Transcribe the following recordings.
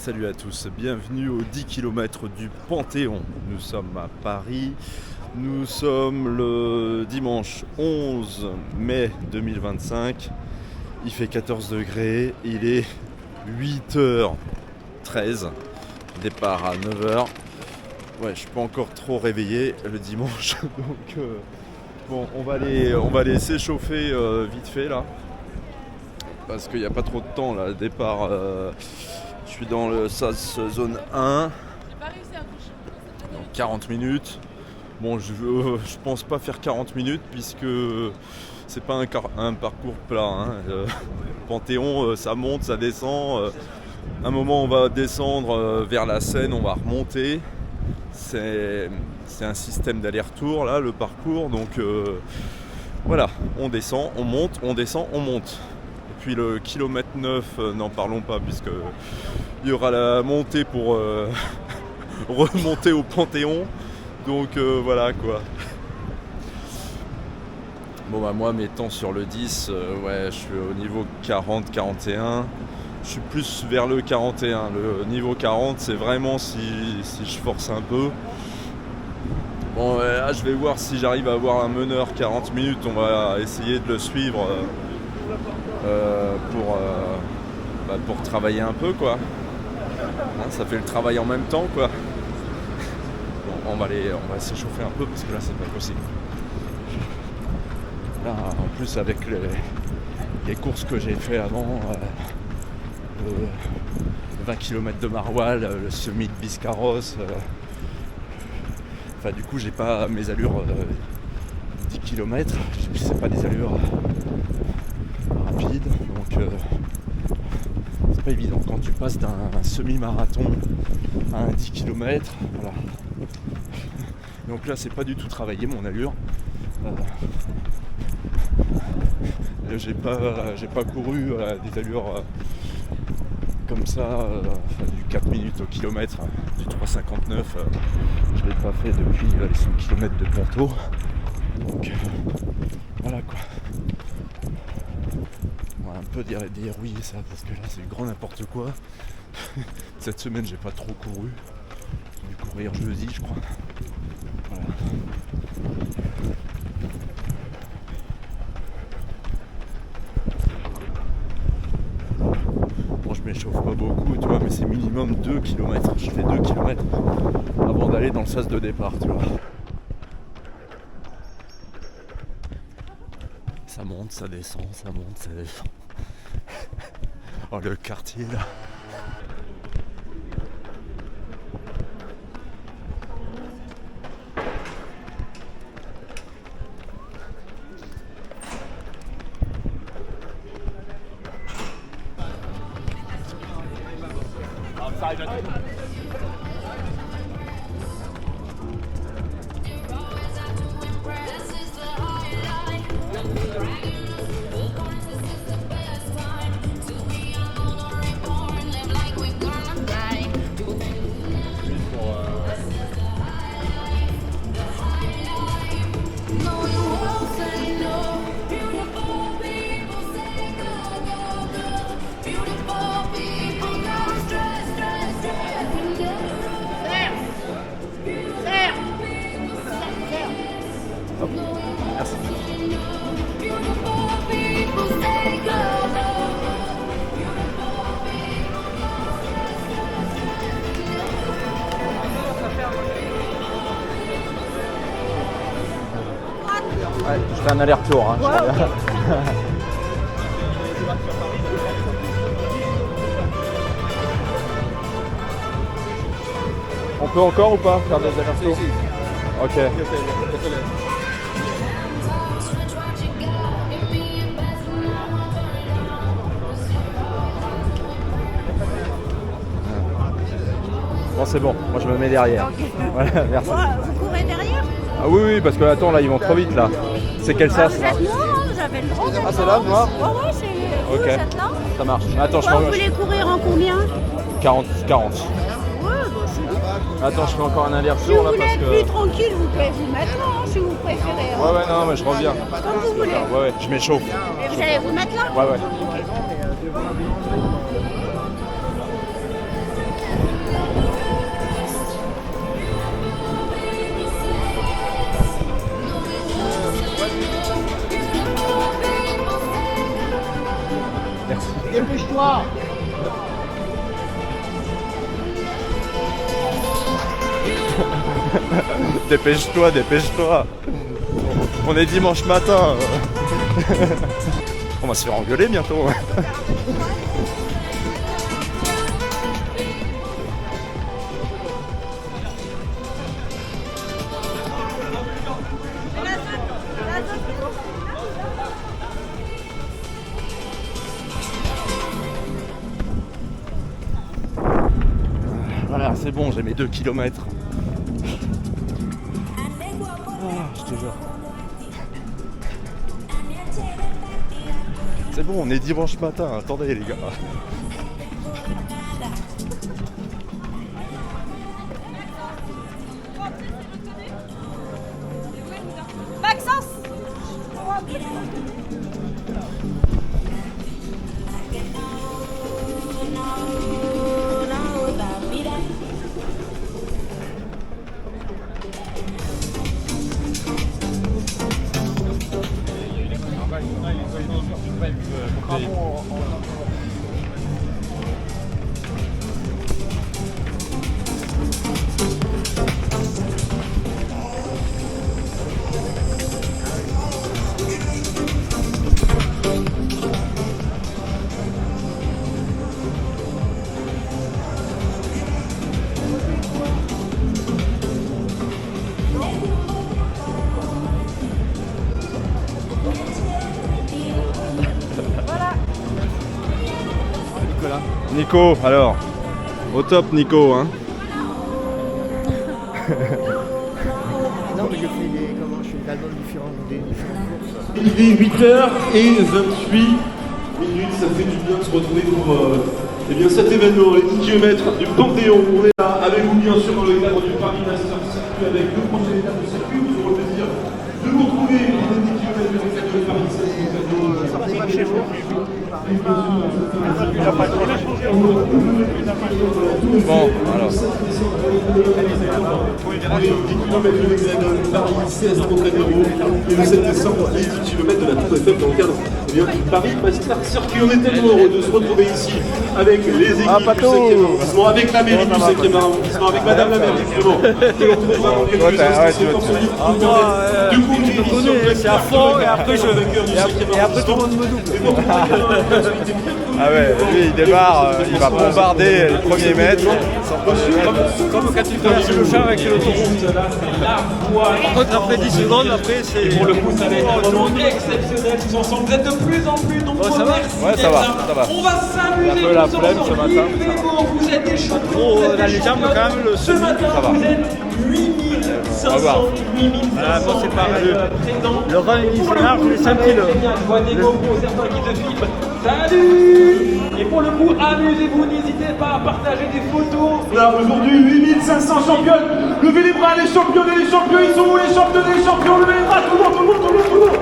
Salut à tous, bienvenue aux 10 km du Panthéon. Nous sommes à Paris, nous sommes le dimanche 11 mai 2025, il fait 14 degrés, il est 8h13, départ à 9h. Ouais, je suis pas encore trop réveillé le dimanche, donc bon, on va aller s'échauffer vite fait là, parce qu'il n'y a pas trop de temps là, départ. Je suis dans le SAS zone 1, donc 40 minutes. Bon, je pense pas faire 40 minutes puisque c'est pas un parcours plat. Hein. Panthéon, ça monte, ça descend. À un moment, on va descendre vers la Seine, on va remonter. C'est un système d'aller-retour là, le parcours. Donc voilà, on descend, on monte, on descend, on monte. Puis le kilomètre 9, n'en parlons pas puisque il y aura la montée pour remonter au Panthéon. Donc voilà quoi. Bon bah moi mes temps sur le 10, ouais, je suis au niveau 40-41. Je suis plus vers le 41. Le niveau 40 c'est vraiment si je force un peu. Bon là je vais voir si j'arrive à avoir un meneur 40 minutes. On va essayer de le suivre. Pour travailler un peu quoi. Hein, ça fait le travail en même temps quoi. Bon, on va s'échauffer un peu parce que là c'est pas possible. Là en plus avec les courses que j'ai fait avant, le 20 km de Maroilles, le semi de Biscarrosse, enfin du coup j'ai pas mes allures 10 km, c'est pas des allures rapide, donc c'est pas évident quand tu passes d'un semi-marathon à un 10 km. Voilà. Donc là c'est pas du tout travaillé mon allure. J'ai pas couru des allures comme ça, du 4 minutes au kilomètre, du 3,59, je l'ai pas fait depuis les 5 km de Ponto. Donc voilà quoi. Un peu dérouiller ça parce que là c'est grand n'importe quoi. Cette semaine j'ai pas trop couru. J'ai dû courir jeudi je crois. Voilà. Bon je m'échauffe pas beaucoup tu vois, mais c'est minimum 2 km. Je fais 2 km avant d'aller dans le sas de départ tu vois. Ça monte, ça descend, ça monte, ça descend. Oh le quartier là. Ouais, je fais un aller-retour. Hein, ouais, okay. On peut encore ou pas faire des allers-retours? Ok. Bon c'est bon, moi je me mets derrière. Okay. Voilà, merci. Vous courez derrière? Ah oui, parce que attends là ils vont trop vite là. C'est quel sas là? Vous avez le droit. Ah c'est là, noir? Ouais, c'est ok. Cette là. Ça marche. Attends, vous voulez courir en combien? 40. Ouais, bah c'est... Attends, je fais encore un aller-retour là parce que... Si vous voulez être plus tranquille, vous pouvez vous mettre là, hein, si vous préférez. Hein. Ouais, non, mais je reviens. Comme vous voulez. Ouais, je m'échauffe. Et vous allez vous mettre là? Ouais. Merci. Dépêche-toi. Dépêche-toi, dépêche-toi. On est dimanche matin. On va se faire engueuler bientôt. Voilà, c'est bon, j'ai mes 2 kilomètres. Je te jure. C'est bon, on est dimanche matin, attendez les gars. Maxence. Nico, alors, au top Nico, hein. Non, mais je fais des. Comment je fais tellement des différentes courses. Il est 8h28, ça fait du bien de se retrouver pour cet événement, les 10 km du Panthéon. On est là avec vous bien sûr dans le cadre du Paris Master Circuit avec deux prochaines étapes de circuit. Nous aurons le plaisir de vous retrouver pour les 10 km du cadre de Paris. Sortez pas de chez vous. Bon, alors. On est aux 10 km de l'Hexagone, Paris 16 Trocadéro, et le 7 décembre, les 10 km de la Tour Eiffel dans le cadre du Paris Master Circuit. On est tellement heureux de se retrouver ici avec les équipes du 5e arrondissement, avec la mairie du 5e arrondissement, avec Madame la maire justement, qui on retrouvera dans quelques instants sur ce livre. Du coup, tu me connais, c'est à fond, et après tout le monde me double. Ah ouais, lui il démarre, il va bombarder les premiers mètres. Comme quand tu traverses le champ avec l'autoroute. Par contre, après 10 secondes, après c'est. Pour le coup, ça va être un moment exceptionnel tous ensemble. Vous êtes de plus en plus nombreux. ça va Ouais, ça va, ça va. On va s'amuser Un peu la tous flemme ensemble. ce matin, Il fait beau, vous êtes des champions. Trop vous êtes dans des les jambes, championnes. quand même, le Ce matin, ça va. vous êtes On va voir. 8500 Ah, bon, c'est pareil. présents. Le run, il s'énerve, je les senti là. Je vois des GoPros, certains qui te filment. Salut! Et pour le coup, amusez-vous, n'hésitez pas à partager des photos. Là, aujourd'hui, 8500 championnes. Levez les bras, les championnes et les champions. Ils sont où les championnes et les champions? Levez les bras, tout le monde, tout le monde, tout le monde, tout le monde.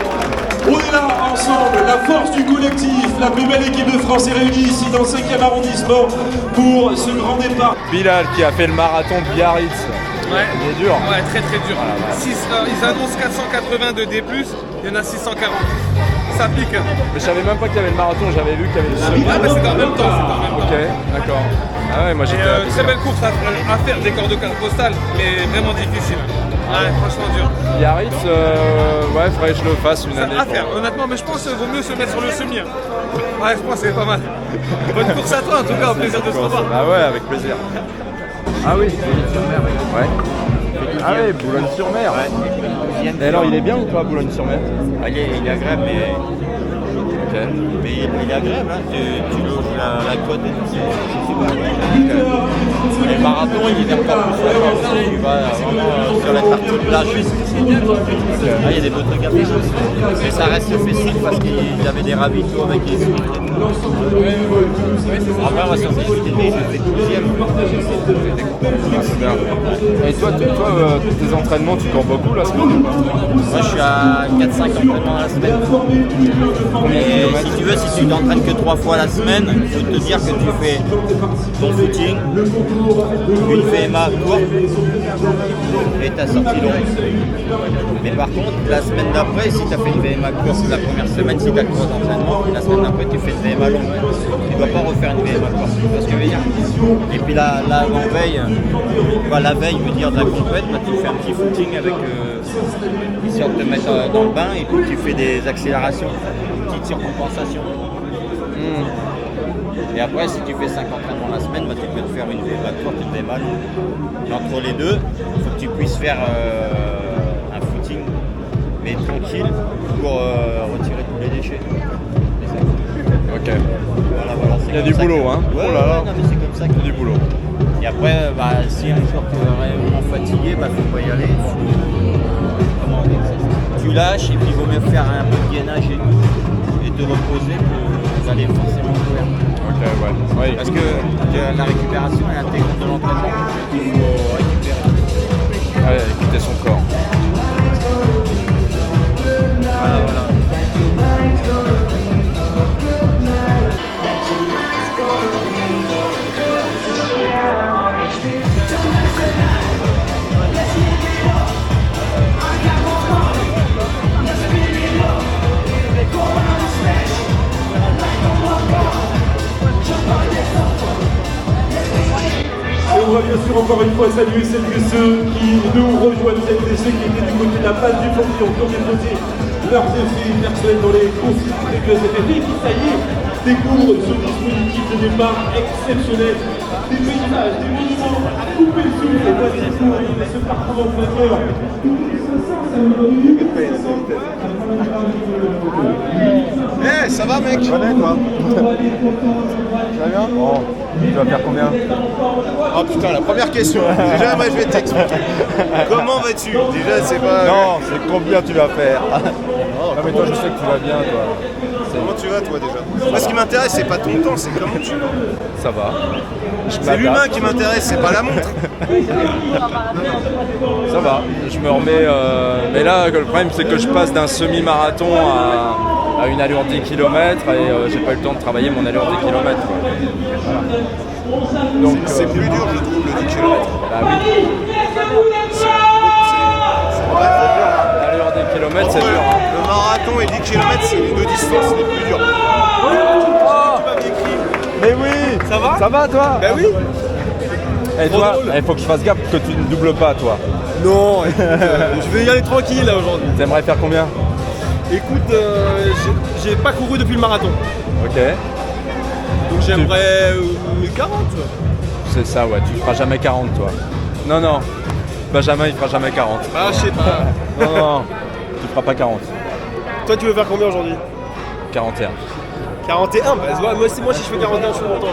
On est là, ensemble, la force du collectif. La plus belle équipe de France est réunie ici dans le 5e arrondissement pour ce grand départ. Bilal qui a fait le marathon de Biarritz. Ouais. Il est dur. Ouais, très très dur. Voilà. Ils annoncent 480 de D+, il y en a 640. Ça pique. Hein. Mais je savais même pas qu'il y avait le marathon, j'avais vu qu'il y avait le semi. Ah bah c'est dans le même temps, c'est dans le même Ok, temps. d'accord. Ah ouais, moi Et, j'étais. très belle course à faire, décor de carte postale, mais vraiment difficile. Ouais, franchement dur. Biarritz, ouais, faudrait que je le fasse une Ça année. à faire, honnêtement, mais je pense qu'il vaut mieux se mettre sur le semi. Hein. Ouais, je pense que c'est pas mal. Bonne course à toi en tout cas, au plaisir de se revoir. Ah ouais, avec plaisir. Ah oui, Boulogne-sur-Mer, ouais. Ah ouais, Boulogne-sur-Mer. Et alors, il est bien ou pas, Boulogne-sur-Mer? Il est agréable, mais il est agréable, hein. Tu loges la côte et tout, c'est super. Et le marathon, il est encore plus sympa aussi, tu vas vraiment sur la partie plage. Il y a des beaux trucs à faire. Mais ça reste festif parce qu'il y avait des ravitaux avec les suites. Après, on va sortir du TT, j'étais 12e. C'est bien. Et toi, tes entraînements, tu cours beaucoup la semaine ou pas? Moi je suis à 4-5 entraînements à la semaine. Et si tu veux, si tu t'entraînes que 3 fois la semaine, il faut te dire que tu fais ton footing, une VMA courte et ta sortie longue. Mais par contre, la semaine d'après, si tu as fait une VMA courte la première semaine, si tu as le gros entraînement, la semaine d'après tu fais une VMA longue. Tu ne dois pas refaire une VMA courte, tu vois ce que je veux dire. Et puis la veille veut dire de la compète, bah, tu fais un petit footing avec histoire de te mettre dans le bain et puis tu fais des accélérations, une petite surcompensation. Et après, si tu fais 5 entraînements la semaine, bah, tu peux te faire une VMA courte, une VMA longue. Et entre les deux, il faut que tu puisses faire un footing, mais tranquille, pour retirer tous les déchets. Ok. Voilà, il y a du boulot, hein. Ouais, oh là là. non, mais c'est comme ça qu'il y a du boulot. Et après, bah, si un jour tu es vraiment fatigué, bah, faut pas y aller. Tu lâches et puis il vaut mieux faire un peu de gainage et tout, et te reposer que d'aller forcément faire. Ok, ouais. Parce que la récupération est intégrante de l'entraînement. Il faut récupérer. Ouais, écouter son corps. Voilà. Et on va bien sûr encore une fois saluer celles et ceux qui nous rejoignent, celles et ceux qui étaient du côté de la base du pavillon, qui ont déposé leurs effets personnels dans les courses et qui, ça y est, découvrent ce dispositif de départ exceptionnel. Des paysages, des monuments à couper le souffle, et voici ce parcours en flotteur. Eh, ça va, mec? Tu vas bien, toi? Ça va bien? Bon, tu vas faire combien? Oh putain, la première question. Déjà, moi, je vais t'expliquer. Comment vas-tu? Déjà, c'est pas... Non, c'est combien tu vas faire? Non, mais toi, je sais que tu vas bien, toi. Comment tu vas, toi, déjà? Moi, ce qui m'intéresse, c'est pas ton temps, c'est comment tu vas. Ça va. C'est l'humain qui m'intéresse, c'est pas la montre. Ça va, je me remets. Mais là, le problème, c'est que je passe d'un semi-marathon à une allure 10 km et j'ai pas eu le temps de travailler mon allure 10 km. Voilà. Donc, c'est plus dur, je trouve, le 10 km. Bah oui. L'allure 10 km, c'est dur. Hein. Le marathon et 10 km, c'est les deux distances les plus dures. Mais oui! Ça va? Ça va, toi? Bah oui! Et toi, il faut que je fasse gaffe que tu ne doubles pas, toi. Non, je vais y aller tranquille là aujourd'hui. T'aimerais faire combien? Écoute, j'ai pas couru depuis le marathon. Ok. Donc j'aimerais 40. C'est ça, ouais, tu feras jamais 40, toi. Non, non. Benjamin, il fera jamais 40. Ah, je sais pas. Non, tu feras pas 40. Toi, tu veux faire combien aujourd'hui? 41. 41, bah, moi si je fais 41, je suis content.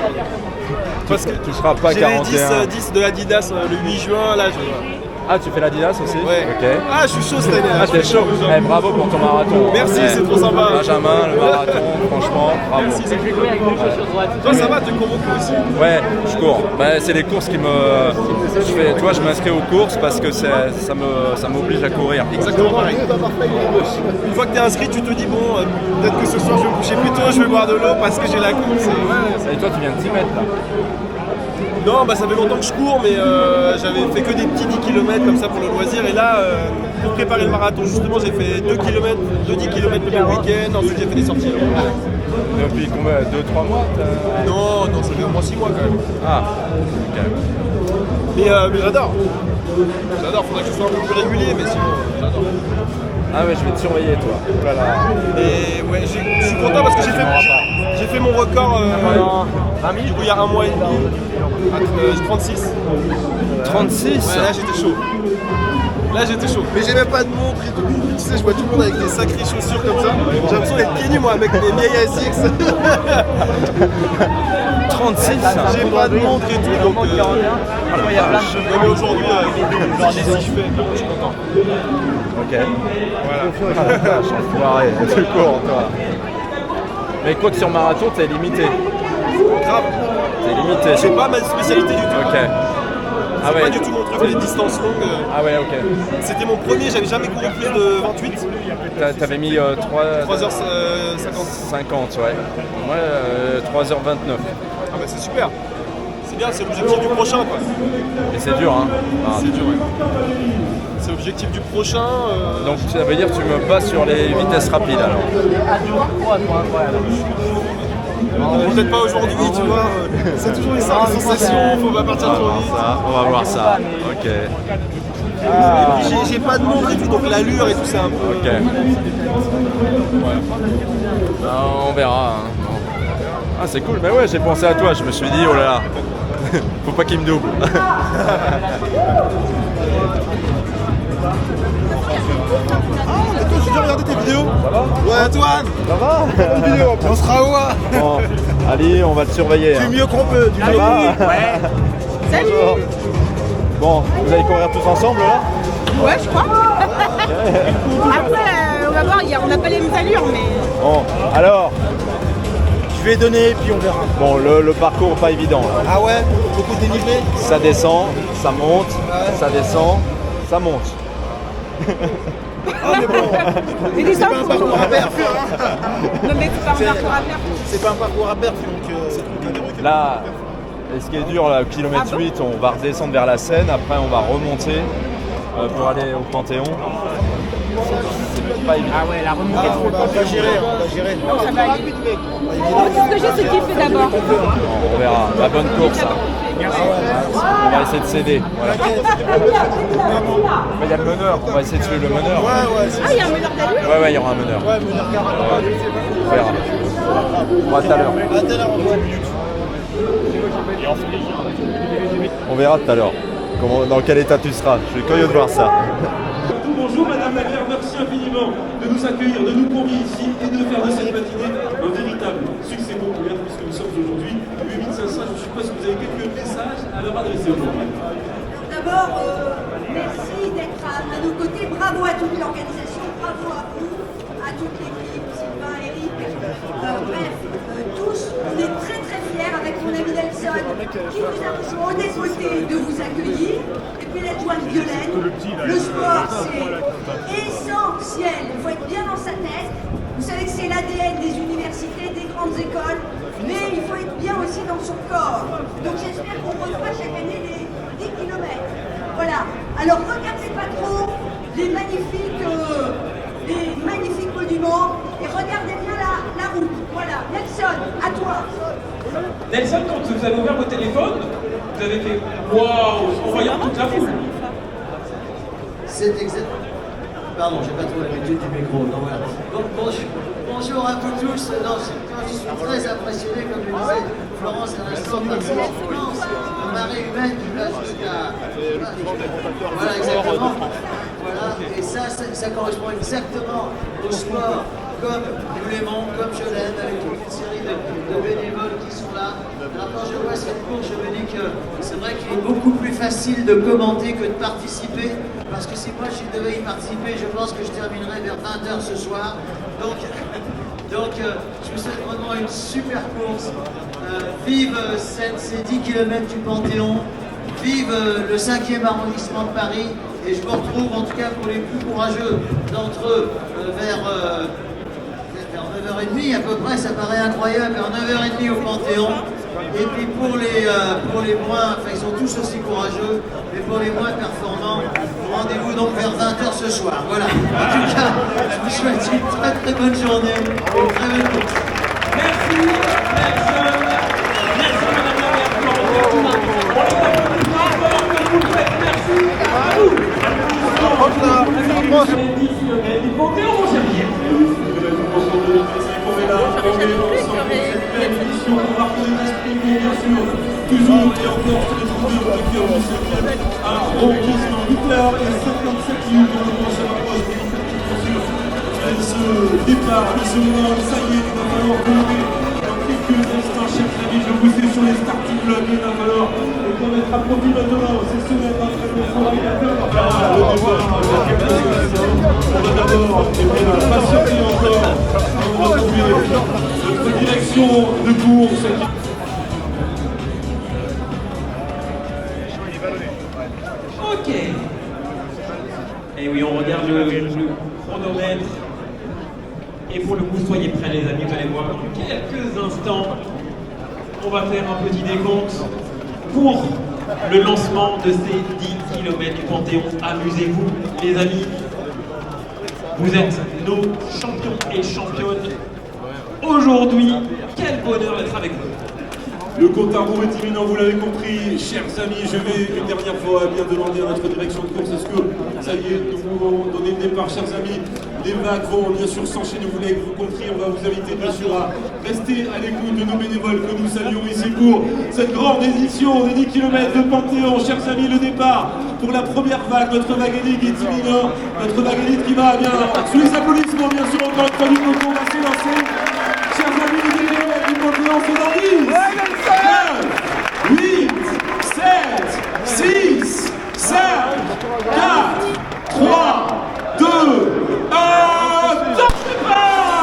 Parce que tu feras pas 41. J'ai les 10 de l'Adidas le 8 juin, là, Ah, tu fais l'Adidas aussi? Ouais. Ok. Ah, je suis chaud cette année. Ah, t'es chaud. Eh, bravo pour ton marathon. Merci, c'est trop sympa. Benjamin, le marathon, franchement, bravo. Merci, c'est cool. Toi, ça va, tu cours beaucoup aussi? Ouais, je cours. Bah, c'est les courses qui me... je m'inscris aux courses parce que ça m'oblige à courir. Exactement pareil. Une fois que tu es inscrit, tu te dis, bon, peut-être que ce soir je vais me coucher plus tôt, je vais boire de l'eau parce que j'ai la course. Et toi, tu viens de t'y mettre là? Non, bah ça fait longtemps que je cours, mais j'avais fait que des petits 10 km comme ça pour le loisir. Et là, pour préparer le marathon, justement, j'ai fait 2 10 km le même week-end. Ensuite, j'ai fait des sorties longues. Depuis combien? 2-3 mois? Non, ça fait au moins 6 mois quand même. Ah, ok. Mais j'adore. J'adore, faudrait que je sois un peu plus régulier, mais sinon, j'adore. Ah ouais, je vais te surveiller, toi. Voilà. Et ouais, je suis content parce que j'ai fait mon record du coup, il y a un mois et demi, à 36. 36? Ouais, là j'étais chaud. Mais j'ai même pas de montre et tout. Tu sais, je vois tout le monde avec des sacrées chaussures comme ça. J'ai l'impression d'être pieds nus, moi, avec mes vieilles ASICS. 36? J'ai pas de montre et tout, donc... mais aujourd'hui, si je fais, je suis content. Ok. Voilà. Enfoiré, tu cours, toi. Mais quoi que sur marathon, t'es limité. Grave. T'es limité. C'est pas ma spécialité du tout. Ok. Ah ouais. pas du tout mon truc, les distances longues. Ah ouais, ok. C'était mon premier, j'avais jamais couru plus de 28. T'avais mis 3h50. 50, ouais. Moi, 3h29. Ah bah c'est super. C'est bien, c'est l'objectif du prochain quoi. Et c'est dur, hein. Ah. C'est dur, ouais. C'est l'objectif du prochain. Donc ça veut dire que tu me bats sur les vitesses rapides alors. Peut-être pas aujourd'hui, tu vois. C'est toujours les sensations, faut pas partir trop vite. On va voir ça. Ok. Et puis j'ai pas de montre et tout, donc l'allure et tout c'est un peu. Ok. On verra. Hein. Ah c'est cool, mais ouais j'ai pensé à toi, je me suis dit oh là là, faut pas qu'il me double. J'ai déjà regardé tes vidéos. Ça va? Ouais Antoine. Ça va? Bonne vidéo. On sera où? Bon, allez, on va te surveiller. Du Hein. mieux qu'on peut. Du Ça mieux. va? Ouais. Salut. Bonjour. Bon, vous allez courir tous ensemble là? Ouais, je crois. Après, on va voir, on n'a pas les mêmes allures, mais... Bon, alors, Je vais donner et puis on verra. bon, le parcours pas évident là. Ah ouais? Beaucoup de dénivelé? Ça descend, ça monte, ça descend, ça monte. Ah mais bon. Mais les C'est pas un autres, parcours à perf. non mais c'est pas un parcours à faire. C'est pas un parcours à perf donc Là, et ce qui est dur, là, au kilomètre 8, on va redescendre vers la Seine, après on va remonter pour aller au Panthéon. C'est pas évident. Ah ouais, la remontée. on va gérer, on va gérer. Ça va aller. Moi, tout ce que j'ai, c'est kiffer d'abord. Bon, on verra. La bonne course. Hein. On va essayer de céder. Voilà. Il y a le meneur, on va essayer de suivre le meneur. Ouais, Ah, il y a un meneur d'allure. Ouais, il y aura un meneur. ouais, mais regarde. On verra. On va tout à l'heure. À tout à l'heure, on voit. On verra tout à l'heure. Dans quel état tu seras. Je suis curieux de voir ça. Bonjour Madame la maire, merci infiniment de nous accueillir, de nous convier ici et de faire de cette matinée un véritable succès populaire puisque nous sommes aujourd'hui 8500. Je suppose que vous avez quelques messages à leur adresser aujourd'hui. D'abord, merci d'être à nos côtés. Bravo à toute l'organisation, bravo à vous, à toute l'équipe, Sylvain, Eric, bref, tous. On est très très fiers avec mon ami Nelson qui nous a pris au décolleté de vous accueillir. Et puis l'adjointe Violaine. Le sport, c'est essentiel. Il faut être bien dans sa tête. Vous savez que c'est l'ADN des universités, des grandes écoles, mais il faut être bien aussi dans son corps. Donc j'espère qu'on refera chaque année les 10 km. Voilà. Alors regardez pas trop les magnifiques monuments et regardez bien la route. Voilà. Nelson, à toi. Nelson, quand vous avez ouvert votre téléphone, vous avez fait waouh en voyant toute la foule. C'est exact. Pardon, j'ai pas trop l'habitude du micro. Donc voilà. Bonjour à vous tous. Non, je suis très impressionné, comme le disait Florence à l'instant, par cette immense marée humaine qui va jusqu'à. Voilà, exactement. Voilà. Et ça correspond exactement au sport, comme nous l'aimons, comme je l'aime, avec toute une série de bénévoles qui sont là. Alors quand je vois cette course, je me dis que c'est vrai qu'il est beaucoup plus facile de commenter que de participer, parce que si moi je devais y participer, je pense que je terminerai vers 20h ce soir. Donc je vous souhaite vraiment une super course. Vive ces 10 km du Panthéon, vive le 5e arrondissement de Paris, et je vous retrouve en tout cas pour les plus courageux d'entre eux vers 9h30 à peu près, ça paraît incroyable, vers 9h30 au Panthéon. Et puis pour les moins, enfin ils sont tous aussi courageux, mais pour les moins performants, rendez-vous donc vers 20h ce soir. Voilà. En tout cas, je vous souhaite une très très bonne journée et une très bonne course. Merci, Nelson. Merci Madame la maire pour l'effort que vous faites. Merci à vous. Les 10 km du Panthéon, mon cher Pierre. Toujours et encore se retrouver au cœur de ce club à Ronquisme en 8h et 57 minutes de temps sur la poste de ce départ de ce moment. Ça y est, il va falloir courir dans quelques instants, chers amis. Je vous ai sur les starting blocks, il va falloir mettre à profit maintenant. C'est ce même après le travail d'accord. On va d'abord patienter encore avant de retrouver notre direction de course. Et oui, on regarde le chronomètre. Et pour le coup, soyez prêts les amis, vous allez voir, dans quelques instants, on va faire un petit décompte pour le lancement de ces 10 km du Panthéon. Amusez-vous les amis, vous êtes nos champions et championnes. Aujourd'hui, quel bonheur d'être avec vous. Le compte à rebours est imminent, vous l'avez compris. Chers amis, je vais une dernière fois bien demander à notre direction de course, est-ce que ça y est, nous pouvons donner le départ, chers amis. Les vagues vont bien sûr s'enchaîner, vous l'avez compris, on va vous inviter bien sûr à rester à l'écoute de nos bénévoles que nous saluons ici pour cette grande édition des 10 km de Panthéon. Chers amis, le départ pour la première vague, notre vague élite est imminent, notre vague élite qui va bien, sous les applaudissements bien sûr encore une fois du peloton, on va s'élancer. Chers amis, les 10 km du Panthéon, c'est dans 10, 9, 8, 7, 6, 5, 4, 3, 2, 1, top départ!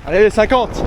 Allez, 50.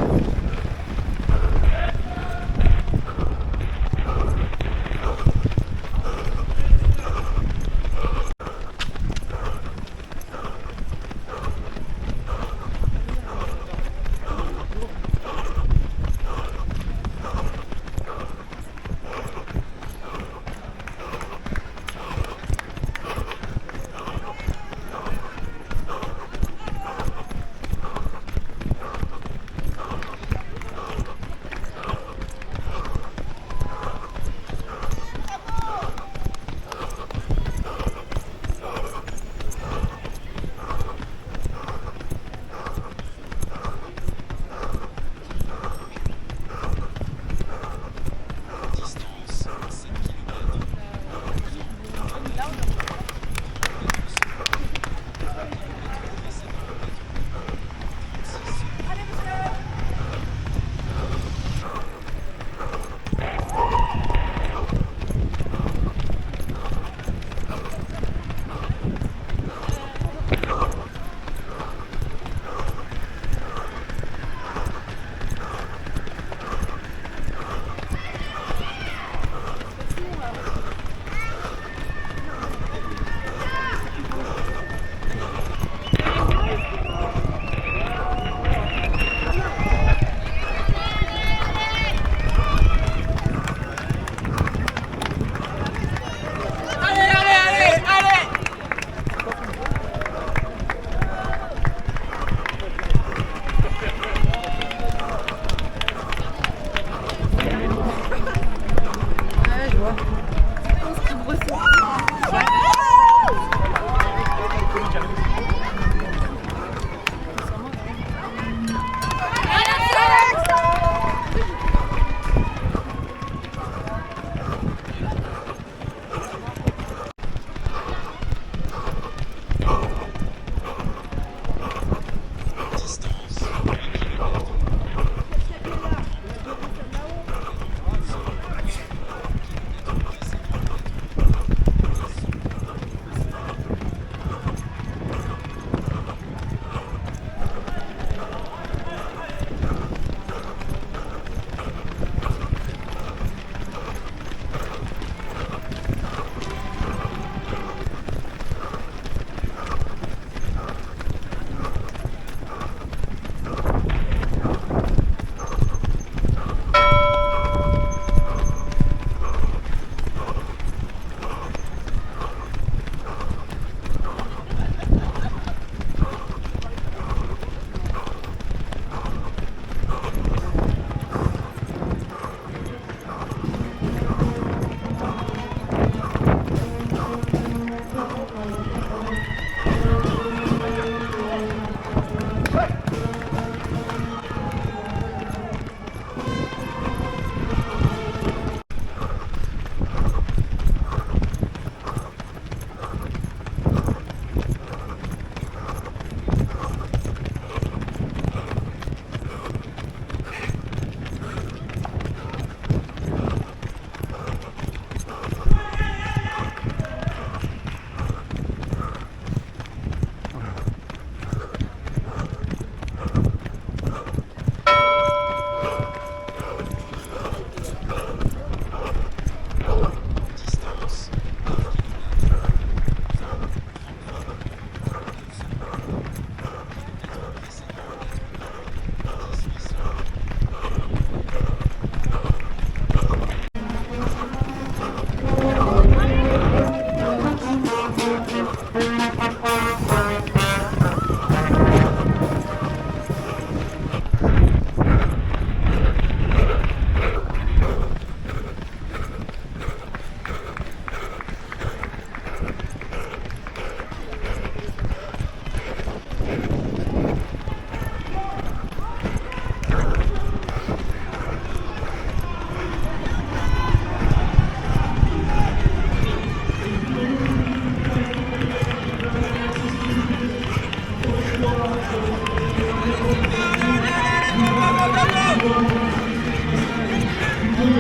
Allez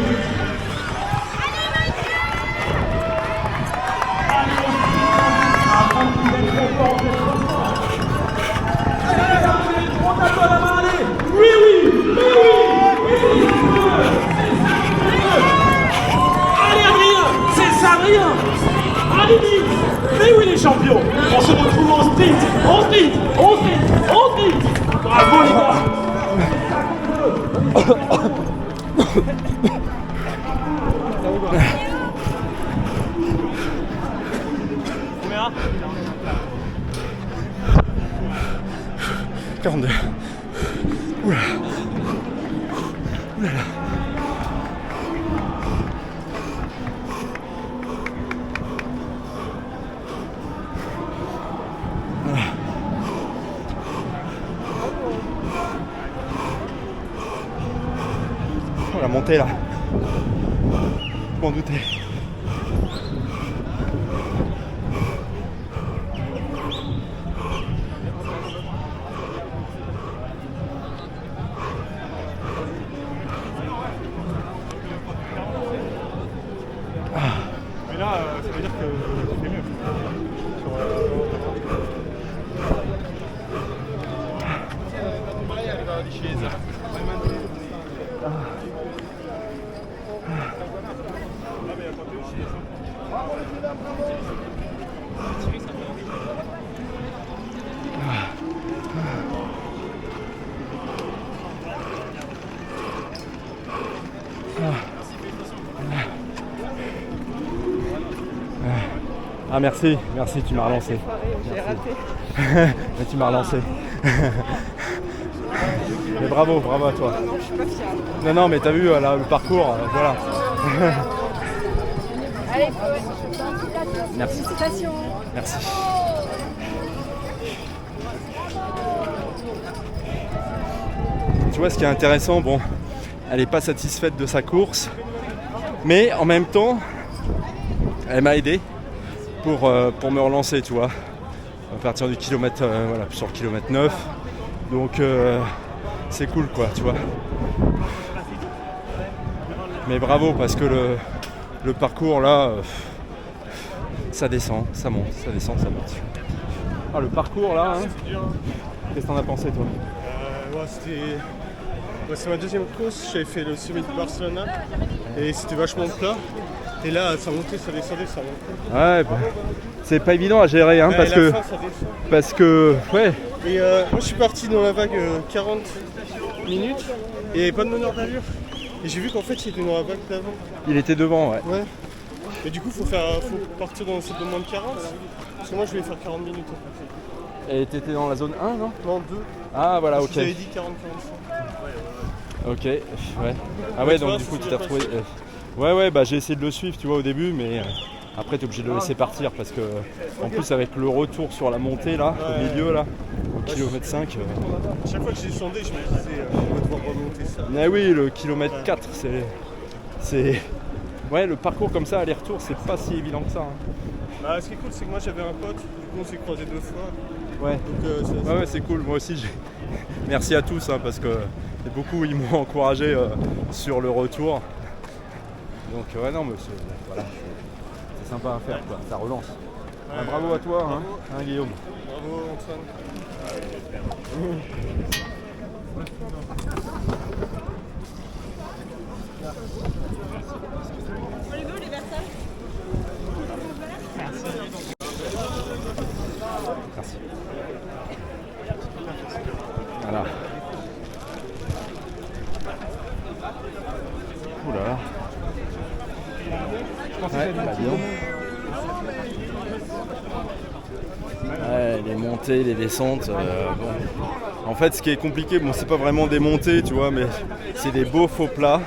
Adrien, c'est ça rien. Allez vite. Mais oui les champions. On se retrouve en sprint. Bravo les gars. Combien 42. Oula. Oula là. Oh, la montée là. Je m'en doutais. Mais là, ça veut dire que tu fais mieux. Ah merci, tu m'as relancé. J'ai raté. Mais tu m'as relancé. Mais bravo à toi. Non, je suis pas fière. Non, mais t'as vu là, le parcours, voilà. Allez, Merci. félicitations. Merci. Tu vois, ce qui est intéressant, bon, elle n'est pas satisfaite de sa course, mais en même temps, elle m'a aidé pour me relancer, tu vois, à partir du kilomètre, voilà, sur le kilomètre 9. Donc, c'est cool, quoi, tu vois. Mais bravo, parce que le parcours, là, ça descend, ça monte, ça descend, ça monte. Ah, le parcours, là, hein. Qu'est-ce que t'en as pensé, toi? C'est ma deuxième course, j'avais fait le Summit de Barcelone et c'était vachement plat. Et là, ça montait, ça descendait, ça montait. Ouais, bah, c'est pas évident à gérer, hein, parce que... Fin, ça descend. Parce que, ouais. Et moi, je suis parti dans la vague 40 minutes et il n'y avait pas de meneur d'allure. Et j'ai vu qu'en fait, il était dans la vague d'avant. Il était devant, ouais. Ouais. Et du coup, faut partir dans cette demande 40. Parce que moi, je vais faire 40 minutes. Et t'étais dans la zone 1, non? Non, 2. Ah, voilà, Parce ok. que j'avais dit 40-45. Ok, ouais. Ah ouais, tu donc vois, du coup, c'est tu t'as bien retrouvé... Ouais, bah j'ai essayé de le suivre, tu vois, au début, mais après, t'es obligé de le laisser partir, parce que, en plus, avec le retour sur la montée, là, au milieu, là, au kilomètre 5... Chaque fois que j'ai sondé, je me disais, on va devoir remonter ça. Ah oui, le kilomètre 4, c'est... Ouais, le parcours comme ça, aller-retour, c'est pas si évident que ça. Hein. Bah, ce qui est cool, c'est que moi, j'avais un pote, du coup, on s'est croisés 2 fois. Ouais, Donc, ouais, c'est cool, moi aussi. Merci à tous, hein, parce que beaucoup, ils m'ont encouragé sur le retour. Donc, ouais, non, mais voilà, c'est sympa à faire, quoi. Ça relance. Ouais, bravo à toi, hein, Guillaume. Bravo, Antoine. Merci. Voilà. Ouh là là. Ouais, bah bien. Ouais, les montées, les descentes. Bon. En fait, ce qui est compliqué, bon, c'est pas vraiment des montées, tu vois, mais c'est des beaux faux plats.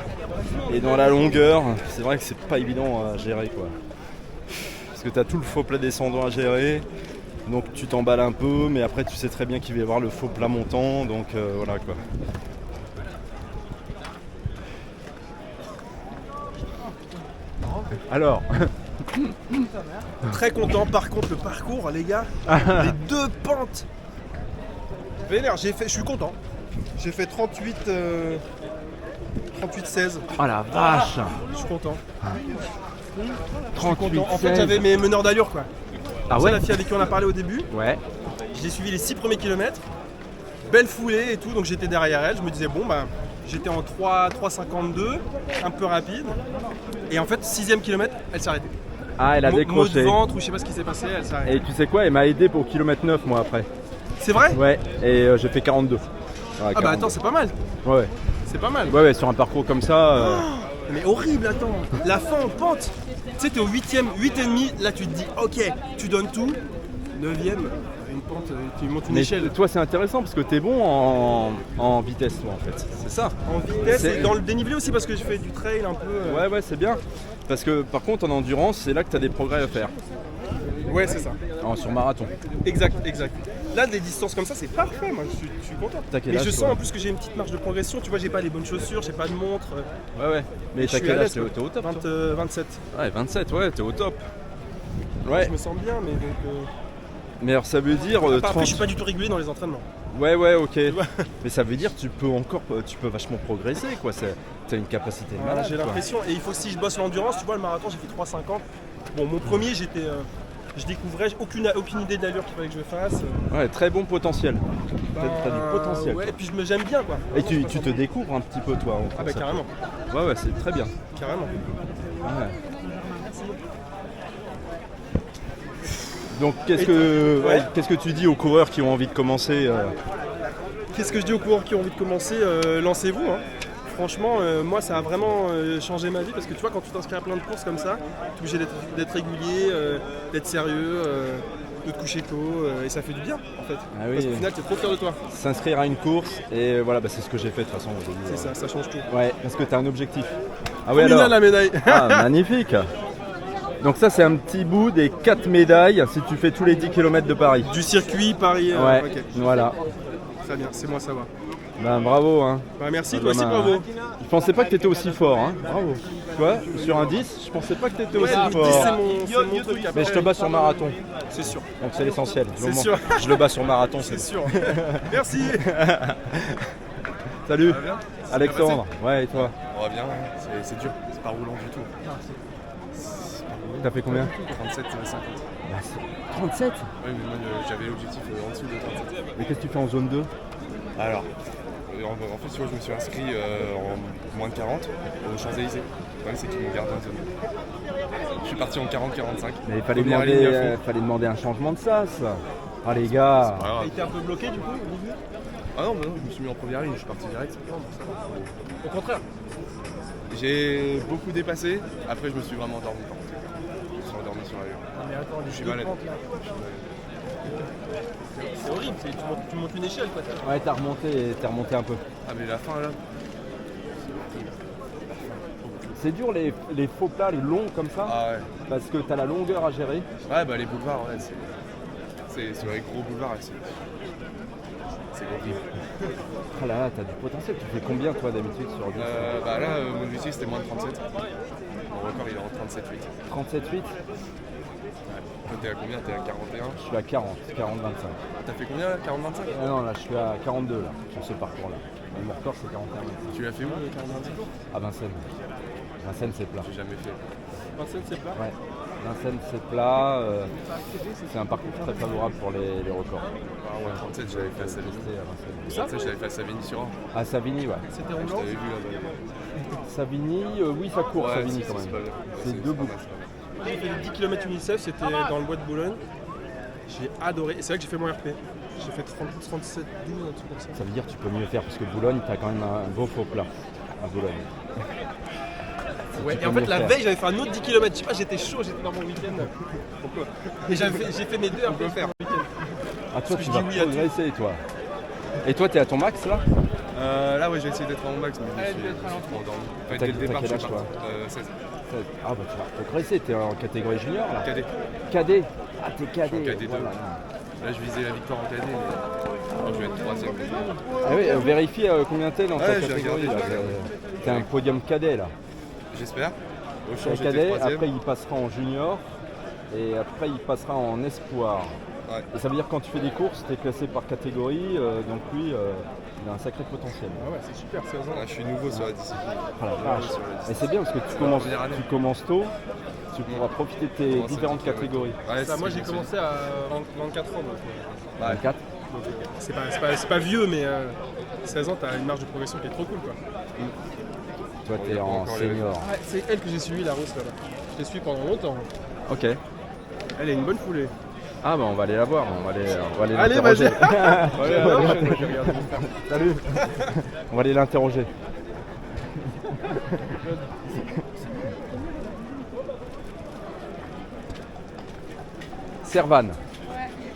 Et dans la longueur, c'est vrai que c'est pas évident à gérer, quoi. Parce que tu as tout le faux plat descendant à gérer. Donc tu t'emballes un peu, mais après tu sais très bien qu'il va y avoir le faux plat montant, donc voilà quoi. Alors Très content, par contre, le parcours, les gars, les 2 pentes. Vénère, je suis content. J'ai fait 38 38-16. Oh la vache. Je suis content. 38, En fait, j'avais mes meneurs d'allure quoi. Ah C'est ouais. la fille avec qui on a parlé au début. Ouais. Je l'ai suivi les 6 premiers kilomètres. Belle foulée et tout, donc j'étais derrière elle. Je me disais, bon, bah, j'étais en 3,52, un peu rapide. Et en fait, 6ème kilomètre, elle s'est arrêtée. Ah, elle a Mot de décroché. ventre ou je sais pas ce qui s'est passé, elle s'est arrêtée. Et tu sais quoi, elle m'a aidé pour kilomètre 9 moi après. C'est vrai? Ouais, et j'ai fait 42. Ouais, Ah bah 42. attends, c'est pas mal. Ouais, C'est pas mal. ouais, sur un parcours comme ça. Mais horrible, attends. La fin en pente. Tu sais, t'es au 8ème, 8,5. Là, tu te dis, ok, tu donnes tout. 9ème, une pente, tu montes une Mais échelle. toi, c'est intéressant parce que t'es bon en vitesse, toi, en fait. C'est ça. En vitesse C'est- et dans le dénivelé aussi parce que je fais du trail un peu. Ouais, c'est bien. Parce que par contre, en endurance, c'est là que t'as des progrès à faire. Ouais, c'est ça. Sur marathon. Exact. Là, des distances comme ça, c'est parfait. Moi, je suis content. T'as quel Mais âge, je toi sens en plus que j'ai une petite marge de progression. Tu vois, j'ai pas les bonnes chaussures, j'ai pas de montre. Ouais. Mais Je t'as suis quel à âge? l'aise, T'es quoi. t'es au top, toi 27. Ouais, 27, ouais, t'es au top. Ouais, Je me sens bien, mais donc. mais alors ça veut dire Après, 30... je suis pas du tout régulier dans les entraînements. Ouais, ok. Mais ça veut dire que tu peux vachement progresser, quoi. T'as une capacité de malade, J'ai quoi. l'impression. Et il faut si je bosse l'endurance, tu vois, le marathon, j'ai fait 3,50. Bon, mon premier, je découvrais aucune idée de l'allure qu'il fallait que je fasse. Ouais, très bon potentiel. T'as du potentiel. Ouais, toi. et puis j'aime bien quoi. Et tu te découvres un petit peu, toi. en Ah bah course à carrément, pied. Ouais, c'est très bien. carrément. Ouais. Donc qu'est-ce que tu dis aux coureurs qui ont envie de commencer Qu'est-ce que je dis aux coureurs qui ont envie de commencer? Lancez-vous. Hein. Franchement, moi ça a vraiment changé ma vie parce que tu vois, quand tu t'inscris à plein de courses comme ça, tu es obligé d'être régulier, d'être sérieux, de te coucher tôt et ça fait du bien en fait. Ah oui. Parce qu'au final, tu es trop fier de toi. S'inscrire à une course et voilà, c'est ce que j'ai fait de toute façon. Au début, C'est ça change tout. Ouais, parce que tu as un objectif. Ah Combien alors la médaille? Ah, magnifique. Donc ça c'est un petit bout des 4 médailles si tu fais tous les 10 km de Paris. Du circuit Paris. Ouais, Ok. voilà. Très bien, c'est moi ça va. Ben bravo hein. Bah, merci, Ah, toi aussi ben, bravo. Je pensais pas que t'étais aussi fort hein. Bravo. Tu vois, sur un 10, je pensais pas que t'étais aussi Ouais, le 10 fort. c'est mon truc. Mais je te bats sur marathon. C'est sûr. Donc c'est l'essentiel. Du C'est moment sûr. que Je le bats sur marathon, C'est sûr. Merci. Salut. Ça va bien? Alexandre. Ouais, et toi? On va bien, c'est dur, c'est pas roulant du tout. T'as fait combien? 37, 50. Bah, 37. Oui, mais moi j'avais l'objectif en dessous de 37. Mais qu'est-ce que tu fais en zone 2? Alors, en fait, tu vois, je me suis inscrit en moins de 40 aux Champs-Élysées. Le problème, c'est qu'ils m'ont gardé en zone 2. Je suis parti en 40-45. Mais il fallait Première ligne à fond. fallait demander un changement de sas. Ah les gars. C'est pas grave. Il était un peu bloqué du coup au début? Ah non, mais non, je me suis mis en première ligne, je suis parti direct. Au contraire. J'ai beaucoup dépassé, après je me suis vraiment endormi par contre. Je me suis endormi sur l'allure. Mais attends, Je suis malade. C'est horrible, tu montes une échelle quoi. Ouais, t'es remonté un peu. Ah mais la fin là, C'est dur les faux plats, les longs comme ça, ah ouais. parce que t'as la longueur à gérer. Ouais, bah les boulevards, ouais, c'est sur les gros boulevards, ouais, c'est horrible. Ah là là, t'as du potentiel. Tu fais combien toi d'habitude sur 10? Bah là, mon objectif c'était moins de 37. Mon record il est en 37,8. 37,8. Toi t'es à combien? T'es à 41? Je suis à 40, 40-25. T'as fait combien là? 40-25? Ah non, là je suis à 42 là, sur ce parcours-là. Mon record c'est 41. Tu l'as fait où le 40-25? À Vincennes. Vincennes c'est plat. J'ai jamais fait. Vincennes c'est plat. Ouais. Vincennes c'est plat. C'est un parcours très favorable pour les records. Ah ouais, 37 j'avais fait à Savigny. Rester à Vincennes. 37 j'avais fait à Savigny-sur-Orge. À Savigny, ouais. C'était Je roulant. t'avais vu là-bas. Savigny, oui ça court Ouais, Savigny c'est quand pas même. mal. C'est deux boucles. J'ai fait les 10 km UNICEF, c'était dans le bois de Boulogne. J'ai adoré. Et c'est là que j'ai fait mon RP. J'ai fait 37, 12, un truc comme ça. Ça veut dire que tu peux mieux faire parce que Boulogne, t'as quand même un beau faux plat à Boulogne. Ouais, Tu et en peux fait, mieux la faire. veille, j'avais fait un autre 10 km. Je sais pas, j'étais chaud, j'étais dans mon week-end. Et j'ai fait mes deux RP faire. Ah toi que tu je vas dis oui à tout. progresser toi. Et toi t'es à ton max là? Là ouais, j'ai essayé d'être à mon max, mais je me suis trop endormi. Enfin, T'as dès le départ, quel je âge, suis toi parti. 16. Ah bah tu vas progresser, t'es en catégorie junior là? Cadet. Cadet. Ah t'es cadet. Je suis en cadet voilà. Là, je visais la victoire en cadet, mais je vais être 3ème. Ah oui, vérifie combien t'es dans ta Ouais, j'ai catégorie là. regardé. T'es un podium cadet là. J'espère. Au T'es champ, un j'étais cadet, 3ème. après il passera en junior et après il passera en espoir. Ouais. Et ça veut dire que quand tu fais des courses, tu es classé par catégorie, donc lui, il a un sacré potentiel. Ah ouais, c'est super, 16 ans. Je suis nouveau sur la discipline. Oh la vache. Et c'est bien parce que tu commences tôt, tu pourras profiter de tes différentes catégories. Ouais, Ça, moi j'ai commencé à 24 ans. Donc, 24. c'est pas vieux, mais 16 ans, t'as une marge de progression qui est trop cool, quoi. Toi, t'es en senior. Ouais, c'est elle que j'ai suivi, la rousse, là-bas. Je l'ai suivi pendant longtemps. Ok. Elle a une bonne foulée. Ah bah on va aller la voir, on va aller Allez, l'interroger. vas-y. Alors, je vais regarder. Salut. On va aller l'interroger. Servan.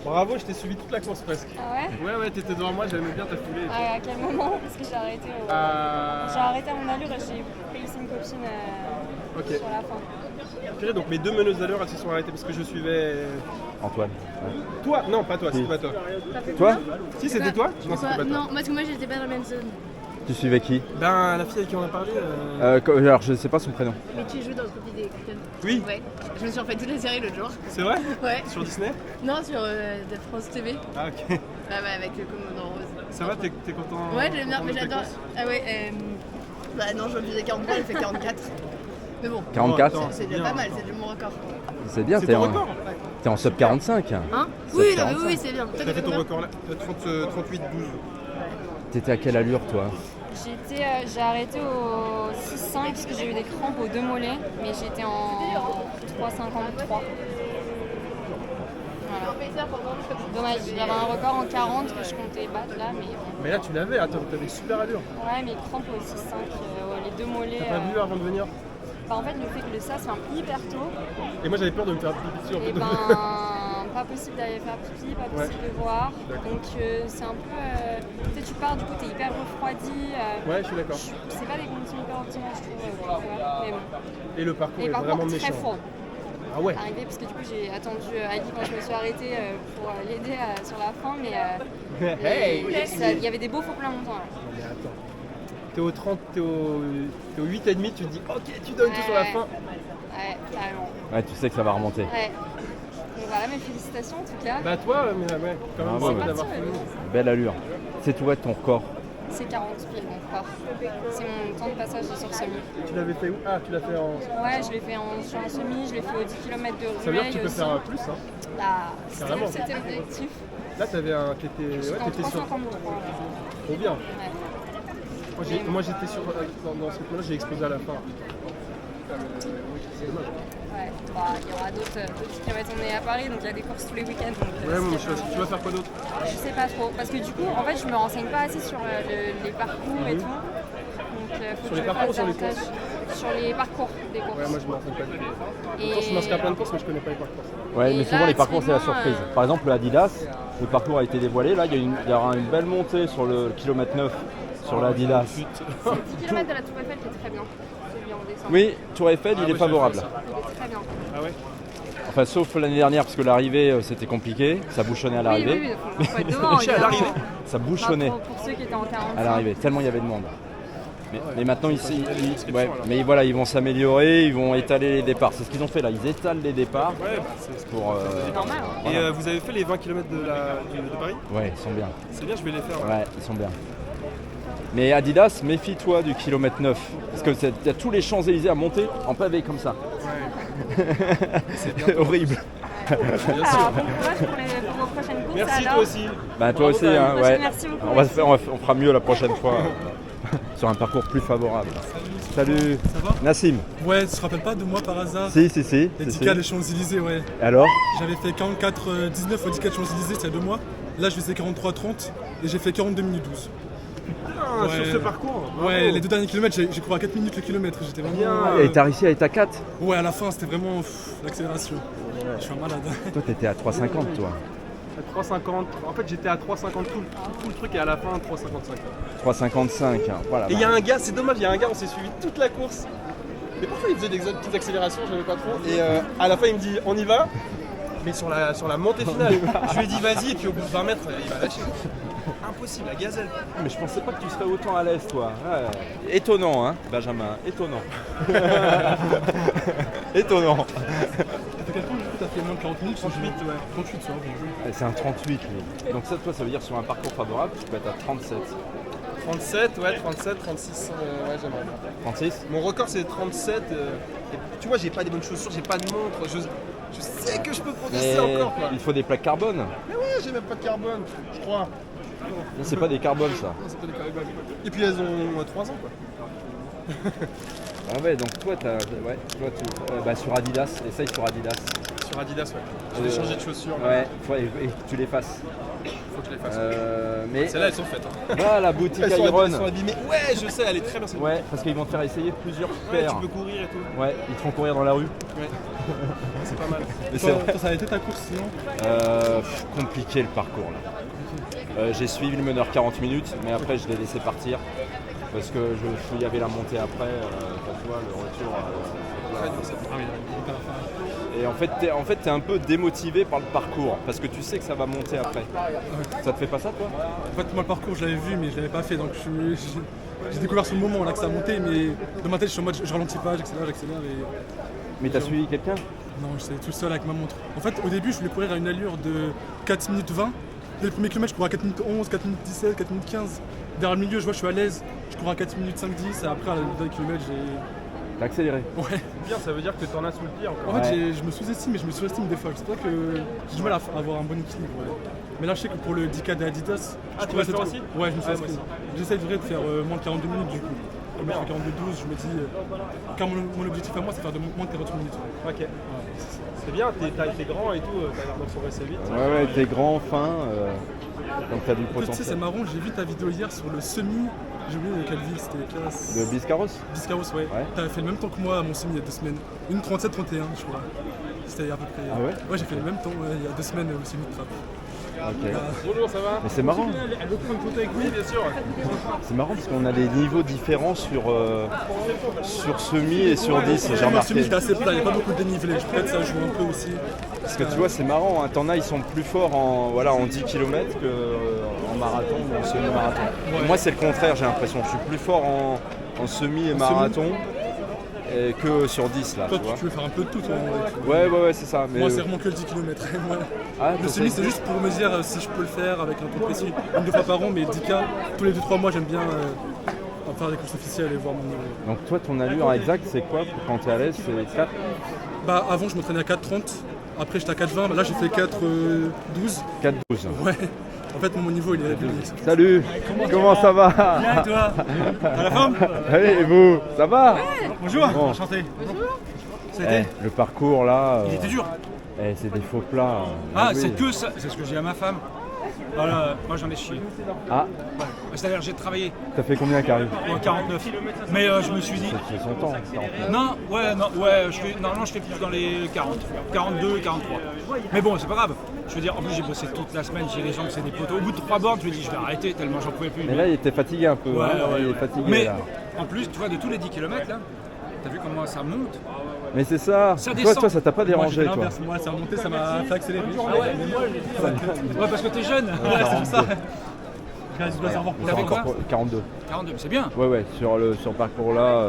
Bravo, je t'ai suivi toute la course presque. Ah ouais? Ouais, t'étais devant moi, j'aimais bien ta foulée. À quel moment? Parce que j'ai arrêté j'ai arrêté à mon allure et j'ai pris une copine sur la fin. Ok, donc mes deux meneuses d'allure, elles se sont arrêtées parce que je suivais... Antoine. Toi? Non, pas toi, c'était pas toi. Toi? Si, c'était toi? Non, c'était pas toi. Non, parce que moi j'étais pas dans la même zone. Tu suivais qui? Ben, la fille avec qui on a parlé... Alors je sais pas son prénom. Mais tu joues dans Copie des Capitaines? Oui. Ouais. Je me suis refait toute la série l'autre jour. C'est vrai? Ouais. Sur Disney? Non, sur de France TV. Ah ok. Ouais, avec le Commandant Rose. Ça va, t'es content? Ouais, j'aime bien, content mais de tes j'adore. courses? Ah ouais, bah non, je me faisais 43, elle fait 44. Mais bon. 44? attends. C'est déjà pas mal, c'est déjà mon record. C'est bien, C'est t'es ton en, record? t'es en sub 45. Hein? Ça Oui, fait non, mais 45. oui, c'est bien. T'as fait ton record là? 38-12. T'étais à quelle allure toi? J'ai arrêté au 6,5 parce que j'ai eu des crampes aux deux mollets, mais j'étais en 3,53. Voilà. Dommage, j'avais un record en 40 que je comptais battre là, mais... Mais là tu l'avais, attends, t'avais super allure. Ouais, mes crampes au 6,5, les deux mollets... T'as pas vu avant de venir? Bah, en fait, le fait que le sas soit hyper tôt... Et moi j'avais peur de me faire pipi dessus en Et fait. pas possible d'aller faire pipi, pas possible de voir. Donc c'est un peu... tu sais, tu pars, du coup t'es hyper refroidi. Ouais, je suis d'accord. C'est pas des conditions hyper optimales, je trouve. Mais bon. Et le parcours Et est par vraiment contre, méchant. très froid. Ah ouais? Arrivé, parce que du coup j'ai attendu Ali quand je me suis arrêtée pour l'aider sur la fin, mais il y avait des beaux faux plein longtemps là. Non mais attends. T'es au 30, t'es au 8,5, tu te dis ok, tu donnes tout sur la fin. Ouais, carrément. Ouais, tu sais que ça va remonter. Ouais. Donc voilà, mes félicitations en tout cas. Bah toi, mais ouais, quand même, Ah, c'est ouais. cool d'avoir Parti, fini. Belle allure. C'est tout, ouais, ton record. C'est 40 piles mon record. C'est mon temps de passage sur semi. Tu l'avais fait où? Ah, tu l'as fait en... Ouais, je l'ai fait sur un semi, je l'ai fait aux 10 km de ruelle. Ça veut dire que tu peux aussi. faire plus, hein? Bah, Carrément. c'était l'objectif. Là, t'avais un... J'étais en t'étais sur... 353 là. Trop bien. Ouais. Moi, j'étais sur... Dans ce moment-là, j'ai explosé à la fin. C'est dommage. Ouais. Bah, il y aura d'autres kilomètres. On est à Paris, donc il y a des courses tous les week-ends. Donc, Ouais, mais c'est tu vas faire quoi d'autre? je sais pas trop. Parce que du coup, en fait, je me renseigne pas assez sur les parcours et tout. Donc, faut Sur que les je parcours ou fasse sur les davantage courses? sur les parcours des courses. Ouais, moi, je me renseigne pas du tout. Et- Pourtant, je m'inscris à plein de courses, mais je connais pas les parcours. Ouais, Et mais là, souvent les parcours c'est la actuellement, surprise. Par exemple, le Adidas, le parcours a été dévoilé. Là, il y aura une belle montée sur le kilomètre 9 sur l'Adidas. C'est le 10 km de la Tour Eiffel qui est très bien. Celui en décembre. Oui, Tour Eiffel, il est ouais, favorable. j'ai fait Il est très bien. Ah ouais? Enfin, sauf l'année dernière, parce que l'arrivée c'était compliqué. Ça bouchonnait à l'arrivée. Oui, faut être devant. Chez à l'arrivée. Ça Bah, bouchonnait pour ceux qui étaient en 45. à l'arrivée, tellement il y avait de monde. Mais maintenant, ici, mais voilà, ils vont s'améliorer, ils vont étaler les départs. C'est ce qu'ils ont fait là, ils étalent les départs Ouais, bah, c'est... pour. C'est normal. Hein. Et vous avez fait les 20 km de Paris? Ouais, ils sont bien. C'est bien, je vais les faire. Ouais, ils sont bien. Mais Adidas, méfie-toi du kilomètre 9. Parce que il y a tous les Champs-Élysées à monter en pavé comme ça. C'est horrible. Alors, bon courage pour vos prochaines courses. Merci, alors. toi aussi. Bah toi aussi, hein, ouais. Merci beaucoup. On fera mieux la prochaine fois. Sur un parcours plus favorable. Salut. Ça va? Nassim. Ouais, tu te rappelles pas de moi par hasard? Si. Les 10K des Champs-Élysées, ouais. Alors? J'avais fait 44-19 aux 10K de Champs-Élysées il y a 2 mois. Là, je faisais 43-30 et j'ai fait 42 minutes 12. Ah, sur ce parcours? Ouais, les 2 derniers kilomètres, j'ai couru à 4 minutes le kilomètre. J'étais vraiment. Et t'as réussi à être à 4? Ouais, à la fin, c'était vraiment l'accélération. Je suis un malade. Toi, t'étais à 3,50 toi. À 3,50. En fait, j'étais à 3,50 tout le truc et à la fin 3,55. 3,55. Voilà. Et il y a un gars, c'est dommage, il y a un gars, on s'est suivi toute la course. Mais parfois il faisait des petites accélérations, j'avais pas trop. Et à la fin il me dit on y va. Mais sur la montée finale, je lui ai dit vas-y et puis au bout de 20 mètres il va lâcher. Impossible, la gazelle. Mais je pensais pas que tu serais autant à l'aise toi. Ouais. Étonnant hein, Benjamin, étonnant. Étonnant. fait quel temps du coup? T'as fait moins de 40 minutes? 38, ouais. 38, ça va. C'est un 38 lui. Donc ça, toi, ça veut dire sur un parcours favorable, tu peux être à 37. 37, ouais, 37, 36, ouais, j'aimerais bien. 36? Mon record c'est 37. Et tu vois, j'ai pas des bonnes chaussures, j'ai pas de montre. Je sais que je peux progresser encore, quoi. Il faut des plaques carbone. Mais ouais, j'ai même pas de carbone, je crois. Non, c'est pas des carbones ça. Non, c'est pas des carbones. Et puis elles ont 3 ans, quoi. Ah ouais, donc toi, sur Adidas, essaye sur Adidas. Sur Adidas, ouais. Je vais changer de chaussures. Ouais, et tu les fasses. Faut que je les fasse. Mais celles-là, elles sont faites. Hein. Va à la boutique elles Iron. Elles sont abîmées. Ouais, je sais, elle est très bien. Ouais, parce qu'ils vont te faire essayer plusieurs paires. Tu peux courir et tout. Ouais, ils te font courir dans la rue. Ouais. C'est pas mal. Toi, ça a été ta course sinon? Compliqué le parcours là. J'ai suivi le meneur 40 minutes, mais après je l'ai laissé partir. Parce que il y avait la montée après, tu vois, le retour. Et en fait, t'es un peu démotivé par le parcours, parce que tu sais que ça va monter après. Ça te fait pas ça, toi? En fait, moi, le parcours, je l'avais vu, mais je l'avais pas fait, donc j'ai découvert ce moment là que ça a monté, mais dans ma tête, je suis en mode, je ralentis pas, j'accélère. Mais t'as suivi quelqu'un? Non, j'étais tout seul avec ma montre. En fait, au début, je voulais courir à une allure de 4 minutes 20. Dès le premier kilomètre, je courais à 4 minutes 11, 4 minutes 17, 4 minutes 15. Derrière le milieu, je vois, je suis à l'aise. Je cours à 4 minutes 5-10, et après, à la dernier kilomètre, j'ai... T'as accéléré? Ouais. Bien, ça veut dire que t'en as sous le pied encore. En fait, je me sous-estime, mais je me surestime des fois. C'est pour ça que j'ai du mal à avoir un bon équilibre. Ouais. Mais là, je sais que pour le 10K d'Adidas, tu vas le faire aussi? Ouais, je me suis inscrit. J'essaie de faire moins de 42 minutes du coup. Comme je fais 42-12, je me dis, car mon objectif à moi, c'est faire de moins de 48 minutes. Ouais. Ok. C'est bien, t'es grand et tout, t'as l'air d'en progresser vite. Ouais, t'es grand, fin, donc t'as du Tu potentiel. sais, c'est marrant, j'ai vu ta vidéo hier sur le semi, j'ai oublié de quelle ville, c'était classe. De Biscarros? Biscarros, ouais. T'avais fait le même temps que moi à mon semi il y a 2 semaines. Une 37-31, je crois. C'était à peu près. Ah ouais? Ouais, j'ai fait le même temps il y a 2 semaines au semi de trappe. Ok. Bonjour, ça va? Mais c'est marrant. Elle veut prendre une photo avec lui, bien sûr. C'est marrant parce qu'on a des niveaux différents sur semi et sur 10, j'ai remarqué. Semi, j'étais assez plat, il n'y a pas beaucoup de dénivelé. Peut-être ça joue un peu aussi. Parce que tu vois, c'est marrant, hein. T'en as, ils sont plus forts en 10 km qu'en marathon ou en semi-marathon. Ouais. Moi, c'est le contraire, j'ai l'impression. Je suis plus fort en semi et marathon que sur 10 là. Toi, tu vois. Tu veux faire un peu de tout, toi? Ouais, c'est ça. Mais moi, c'est vraiment que le 10 km. Le semi, c'est juste pour me dire si je peux le faire avec un temps précis. 1-2 fois par an, mais 10K, tous les 2-3 mois, j'aime bien faire des courses officielles et voir mon niveau. Donc, toi, ton allure exacte, c'est quoi quand t'es à l'aise? C'est 4? Bah, avant, je m'entraînais à 4,30. Après, j'étais à 4,20. Là, j'ai fait 4,12. 4,12. Ouais. En fait, mon niveau, il est régulier. Salut. Comment ça va? Bien, et toi? T'as la forme? Allez, et vous? Ça va? Bonjour, enchanté. Bonjour. Le parcours là. Il était dur. C'est des faux plats. Ah, c'est que ça. C'est ce que j'ai à ma femme. Voilà, moi j'en ai chié. Ah. Ouais. C'est-à-dire j'ai travaillé. T'as fait combien, Karim? 49. Mais je me suis dit. C'est son temps, 49. Non, normalement je fais plus dans les 40. 42, 43. Mais bon, c'est pas grave. Je veux dire, en plus j'ai bossé toute la semaine, j'ai les jambes, c'est des poteaux. Au bout de 3 bornes, je me dis je vais arrêter tellement j'en pouvais plus. Mais là, il était fatigué un peu. Ouais, il est fatigué. Mais là. en plus, tu vois, de tous les 10 km là, t'as vu comment ça monte? Mais c'est ça. Toi, ça t'a pas dérangé, toi? Moi, ça a monté, ça m'a fait accélérer. Ah ouais, parce que t'es jeune. Ouais, c'est pour ça. T'as fait quoi? 42. 42, c'est bien. Ouais, sur le parcours là.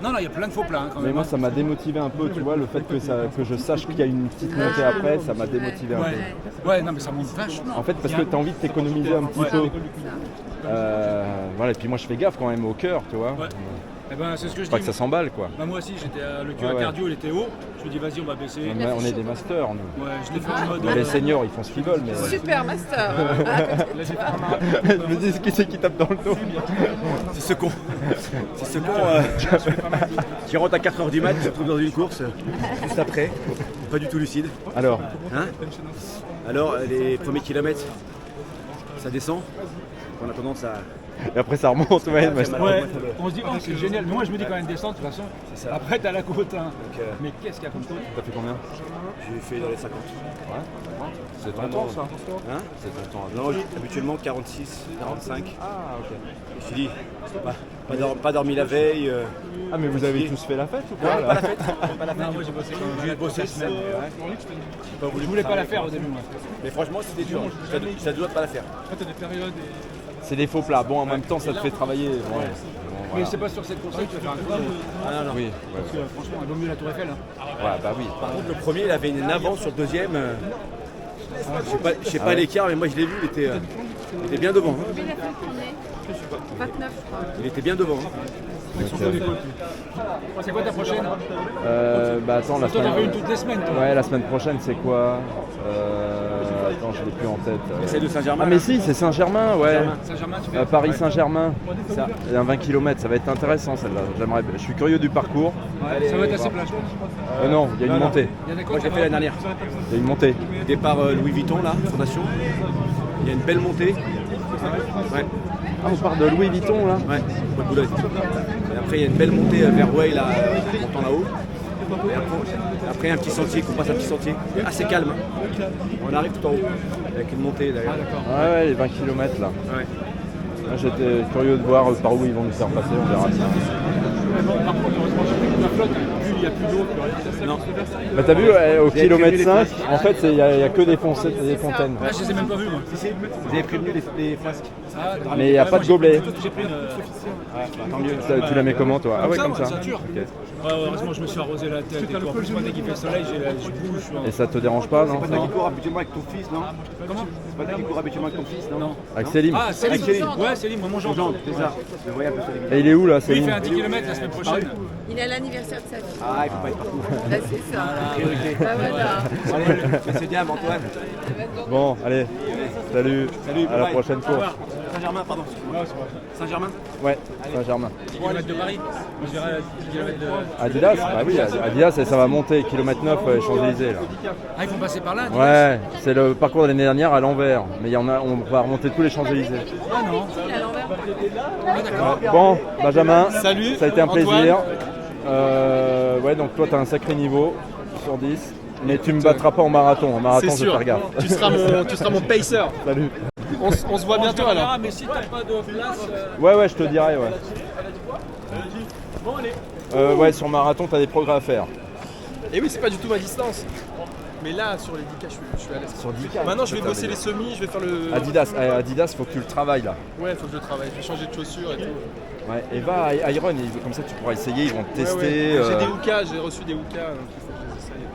Non, il y a plein de faux plats quand même. Mais moi, ça m'a démotivé un peu, tu vois, le fait que je sache qu'il y a une petite montée après, ça m'a démotivé un peu. Ouais, non, mais ça monte vachement. En fait, parce que t'as envie de t'économiser un petit peu. Voilà, et puis moi, je fais gaffe quand même au cœur, tu vois. Ouais. Eh ben, c'est ce que je dis. Pas que ça s'emballe, quoi. Bah, moi aussi, j'étais le QA cardio, il était haut. Je me dis, vas-y, on va baisser. On est des masters, nous. Ouais, je l'ai fait en mode. Les seniors, ils font ce qu'ils veulent. Mais... Super master. Je me dis, qui c'est qui tape dans le dos? C'est ce con. C'est ce con qui rentre à 4h du mat, qui se retrouve dans une course juste après, pas du tout lucide. Alors Alors, les premiers kilomètres, ça descend. On a tendance à... Et après ça remonte, ouais. On se dit, oh c'est génial. Moi je me dis quand même descendre de toute façon. Après t'as la côte. Hein. Donc, mais qu'est-ce qu'il y a comme côte? T'as fait combien? J'ai fait dans les 50. Ouais. C'est ton temps ça? Hein? C'est ton temps. Non, habituellement 46, 45. Ah ok. Je me suis dit, pas dormi la veille. Ah mais vous avez tous fait la fête ou quoi? Pas la fête. Pas la fête. Non, moi j'ai bossé quand même. J'ai bossé la semaine. Je voulais pas la faire au début moi. Mais franchement c'était dur. Ça doit pas la faire. T'as des périodes C'est des faux plats. Bon, en même temps, ça te fait travailler. Ouais. Bon, Mais c'est pas sur cette course que tu vas faire un coup. Ah non, non. Oui, Parce que franchement, il vaut mieux la Tour Eiffel. Hein. ouais, bah oui. Par contre, le premier, il avait une avance sur le deuxième. Je sais pas l'écart, mais moi je l'ai vu, il était bien devant. Hein. Combien il a fait le premier 29, je crois. Il était bien devant. C'est quoi ta prochaine Bah attends, la Toi, t'en fais une semaine... toutes les semaines, toi. Ouais, la semaine prochaine, c'est quoi Attends, je l'ai plus en tête. C'est de Saint-Germain. Ah mais si, c'est Saint-Germain, ouais. Saint-Germain, tu fais Paris-Saint-Germain. C'est un 20 km, ça va être intéressant celle-là. Je suis curieux du parcours. Ça va être assez plat, je pense. Non, il y a une montée. Moi j'ai fait l'année dernière. Il y a une montée. Départ Louis Vuitton, là, Fondation. Il y a une belle montée. Ouais. Ah, on part de Louis Vuitton là. Ouais, Bois de Boulogne. Et après, il y a une belle montée vers Way, là, montant là-haut. Et après, un petit sentier, qu'on passe un petit sentier. Assez calme. On arrive tout en haut. Avec une montée d'ailleurs. Ouais, les 20 km là. Ouais. Moi, j'étais curieux de voir par où ils vont nous faire passer, on verra ça. Par contre, heureusement, la flotte, il n'y a plus d'eau. Non. Bah t'as vu, au kilomètre 5, en fait, il n'y a que des fontaines. Ah, je les ai même pas vus, moi. Vous avez prévenu les flasques. Mais il n'y a pas de gobelet. J'ai pris une. Tant mieux. Tu la mets comment toi? Ah ouais, comme ça. Ceinture. Ouais, heureusement, je me suis arrosé la tête. Et tout. En plus, moi, dès qu'il fait le soleil, je bouge. Et ça te dérange pas, non? C'est pas toi qui cours habituellement avec ton fils, non? Comment? C'est pas toi qui cours habituellement avec ton fils, non? Avec Célim. Ah, Célim. Ouais, Célim, moi, mon genre. C'est ça. Je le voyais un peu sur les vidéos. Et il est où là, Lui, il Célim? fait un 10 km la semaine prochaine. Il est à l'anniversaire de sa fille. Ah, il faut pas être partout. Là, c'est ça. Priorité. Bah voilà. Allez, c'est bien, Antoine. Bon, allez, salut, Salut, à la bye. prochaine course. Saint-Germain, pardon. Saint-germain. Ouais, Saint-Germain. 10 km de Paris. Moi, je dirais 10 km de. Adidas, bah oui, Adidas, et ça va monter, kilomètre 9, Champs-Élysées là. Ah, ils vont passer par là? Ouais, c'est le parcours de l'année dernière à l'envers, mais il y en a, on va remonter tous les Champs-Élysées. Ah non. Ah, d'accord. Bon, Benjamin, Salut, ça a été un Antoine. plaisir. Ouais, donc toi, tu as un sacré niveau sur 10, mais tu me battras pas en marathon. En marathon, C'est je vais sûr. faire gaffe. Tu seras mon pacer. Salut. On se voit bientôt alors. Ah, mais si t'as pas de place. Ouais, je te dirai, ouais. Bon, allez. Ouais, sur marathon, tu as des progrès à faire. Et oui, c'est pas du tout ma distance. Mais là, sur les 10K, je suis à l'aise. Sur 10K. Maintenant, je vais bosser les semis, je vais faire le. Adidas, faut que tu le travailles là. Ouais, faut que je le travaille. Je vais changer de chaussures et tout. Ouais, et va à Iron, comme ça tu pourras essayer, ils vont te tester. Ouais. J'ai des Ouka, j'ai reçu des Ouka, donc il faut que je les essaye.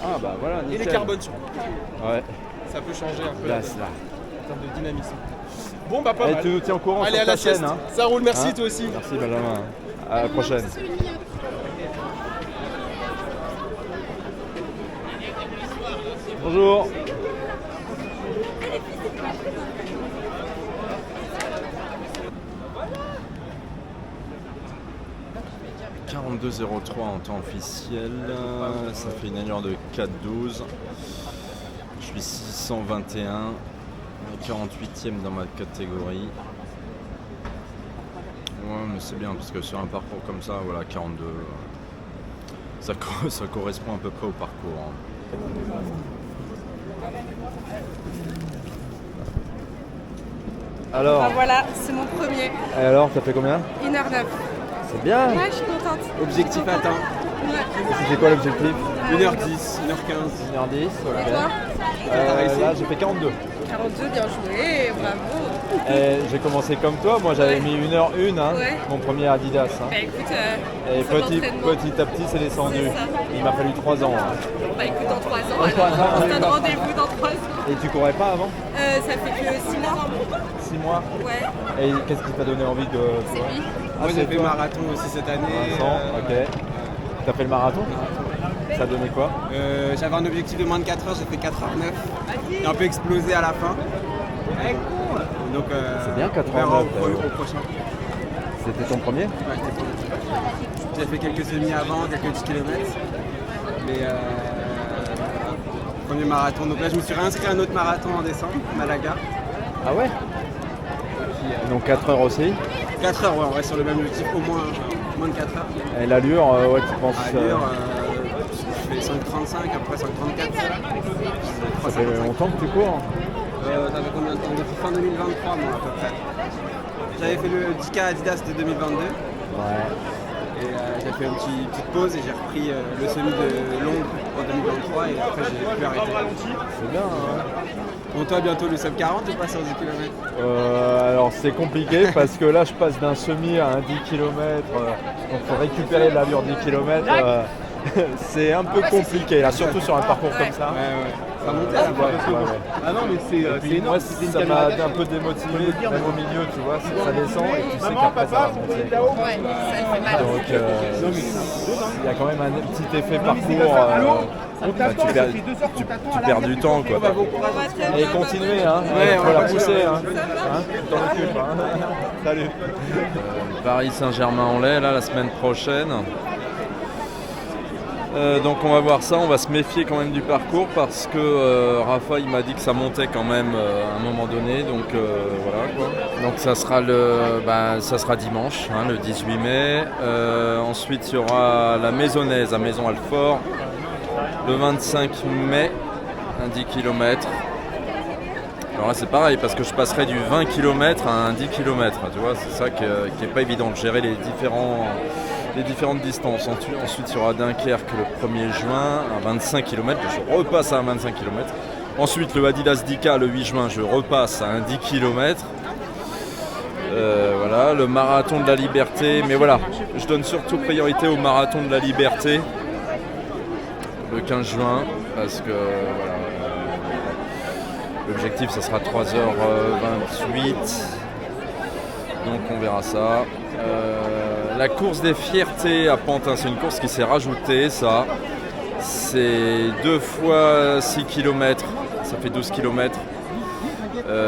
Ah bah voilà, Et nickel. les carbones sur. Ouais. Ça peut changer un peu Place, là. en termes de dynamisme. Bon, bah pas Allez, mal. tu nous tiens au courant. Allez, sur à la ta chaîne, sieste. hein. Ça roule, merci Hein? toi aussi. Merci Benjamin. À la prochaine. Bonjour. « 42,03 en temps officiel, ça fait une allure de 4,12. Je suis 621, 48e dans ma catégorie. Ouais, mais c'est bien parce que sur un parcours comme ça, voilà, 42, ça correspond à peu près au parcours. Hein. Alors, Ah voilà, c'est mon premier. et alors, ça fait combien? 1h09. C'est bien. Ouais, je suis contente. Objectif atteint. Ouais. C'était quoi l'objectif? 1h10, 1h15. 1h10, ok. Et toi Là, j'ai fait 42. 42, bien joué, bravo. J'ai commencé comme toi, moi j'avais mis 1h01, hein, Ouais. mon premier Adidas. Hein. Bah écoute, Et c'est l'entraînement. petit à petit c'est descendu. C'est ça. Il m'a fallu 3 ans. Hein. Bah écoute, dans 3 ans, Dans 3 alors, ans, on se oui. donne rendez-vous dans 3 ans. Et tu courais pas avant? Ça fait que 6 mois. 6 mois? Ouais. Et qu'est-ce qui t'a donné envie de... C'est lui. Moi j'ai c'est fait toi. marathon aussi cette année. Vincent, ok. T'as fait le marathon? Ça a donné quoi? J'avais un objectif de moins de 4 heures, j'ai fait 4h09. J'ai un peu explosé à la fin. Donc C'est bien, 4 on verra heures, au prochain. C'était ton premier? Ouais, c'était pour le J'ai fait quelques semis avant, quelques petits kilomètres. Mais premier marathon. Donc là je me suis réinscrit à un autre marathon en décembre, Malaga. Ah ouais? Donc 4 heures aussi? 4 heures, ouais, on reste sur le même objectif, au moins de 4 heures. Et l'allure, ouais, tu penses... Allure, je fais 5,35, après 5,34. Ça fait longtemps que tu cours? Ça fait combien de temps? Depuis fin 2023, moi, à peu près. J'avais fait le 10K Adidas de 2022. Ouais. Et j'ai fait une petite pause et j'ai repris le semi de Londres en 2023 et après j'ai pu arrêter. C'est bien, hein. Bon, toi, bientôt le sub 40 ou pas sur 10 km? Alors c'est compliqué parce que là je passe d'un semi à un 10 km, donc faut récupérer l'allure 10 km. C'est un peu compliqué là, surtout sur un parcours comme ça. Ça monte à la fois. Ah non, mais c'est énorme. Moi, ça m'a un peu démotivé, même au milieu, tu vois, ça descend et tu sais qu'après ça va monter. Donc il y a quand même un petit effet parcours. Tu perds du temps, quoi. Et continuer, hein. Faut la pousser, hein. T'en occupes, hein. Salut. Paris Saint-Germain-en-Laye, là, la semaine prochaine. Donc on va voir ça, on va se méfier quand même du parcours parce que Rafa il m'a dit que ça montait quand même à un moment donné, donc voilà quoi. Donc ça sera dimanche, hein, le 18 mai. Ensuite il y aura la Maisonnaise à Maison-Alfort le 25 mai, un 10 km. Alors là c'est pareil parce que je passerai du 20 km à un 10 km, tu vois, c'est ça qui est pas évident de gérer les différentes distances. Ensuite, il y aura Dunkerque le 1er juin à 25 km. Je repasse à un 25 km. Ensuite, le Adidas Dika le 8 juin, je repasse à un 10 km. Voilà, le marathon de la Liberté. Mais voilà, je donne surtout priorité au marathon de la Liberté le 15 juin parce que voilà, l'objectif, ça sera 3h28. Donc, on verra ça. La course des fiertés à Pantin, c'est une course qui s'est rajoutée, ça. C'est 2 fois 6 km, ça fait 12 km.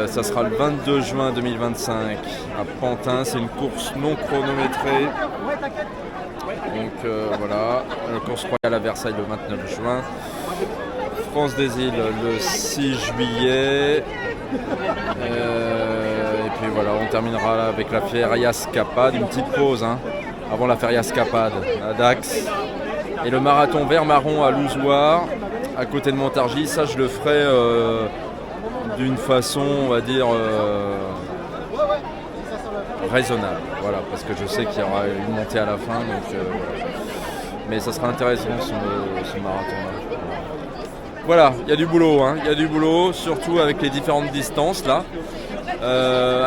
Ça sera le 22 juin 2025 à Pantin, c'est une course non chronométrée. Donc voilà, la course royale à Versailles le 29 juin. France des îles le 6 juillet. Et puis voilà, on terminera avec la Feria Scapade, une petite pause hein, avant la Feria Scapade à Dax. Et le marathon vert marron à Louzoir, à côté de Montargis, ça je le ferai d'une façon, on va dire, raisonnable. Voilà, parce que je sais qu'il y aura une montée à la fin, donc voilà. Mais ça sera intéressant ce marathon-là. Voilà, il y a du boulot, hein. Il y a du boulot, surtout avec les différentes distances là.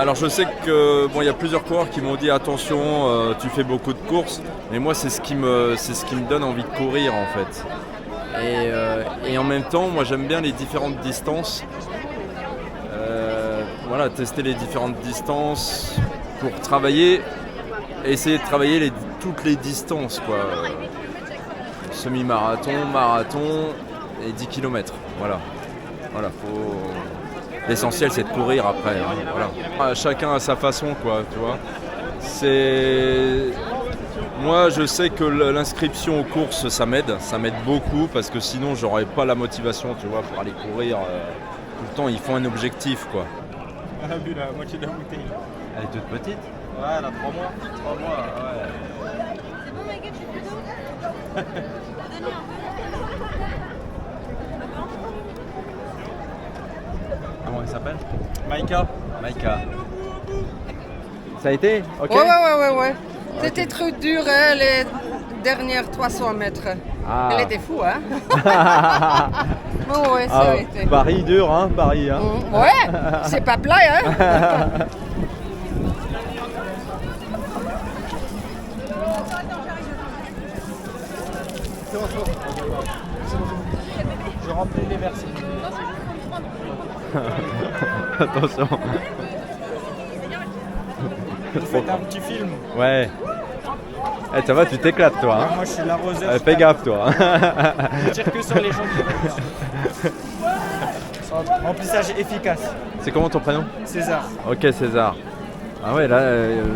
Alors je sais que bon, il y a plusieurs coureurs qui m'ont dit attention, tu fais beaucoup de courses, mais moi c'est ce qui me donne envie de courir en fait. Et en même temps, moi j'aime bien les différentes distances. Voilà, tester les différentes distances pour travailler, essayer de travailler toutes les distances quoi. Semi-marathon, marathon et 10 km. Voilà, l'essentiel c'est de courir après. Hein. Voilà. Chacun à sa façon quoi, tu vois. Moi je sais que l'inscription aux courses ça m'aide beaucoup parce que sinon j'aurais pas la motivation, tu vois, pour aller courir tout le temps. Il faut un objectif quoi. On a vu la moitié de la bouteille. Elle est toute petite. Ouais, elle a 3 mois. 3 mois, ouais. C'est bon, Michael, je suis plus d'eau. Comment elle s'appelle? Maïka. Ça a été? Ok. Ouais. C'était trop dur les dernières 300 mètres. Ah. Elle était fou, hein? Ouais, ça a été. Paris dur, hein, Paris. Hein. Ouais, c'est pas plat, hein? Je remplis les versets. Attention. Vous faites un petit film. Ouais. Ça va, tu t'éclates toi. Hein. Moi je suis l'arroseur. Fais gaffe toi. Je tire que sur les gens qui remplissage efficace. C'est comment ton prénom? César. Ok, César. Ah ouais, là,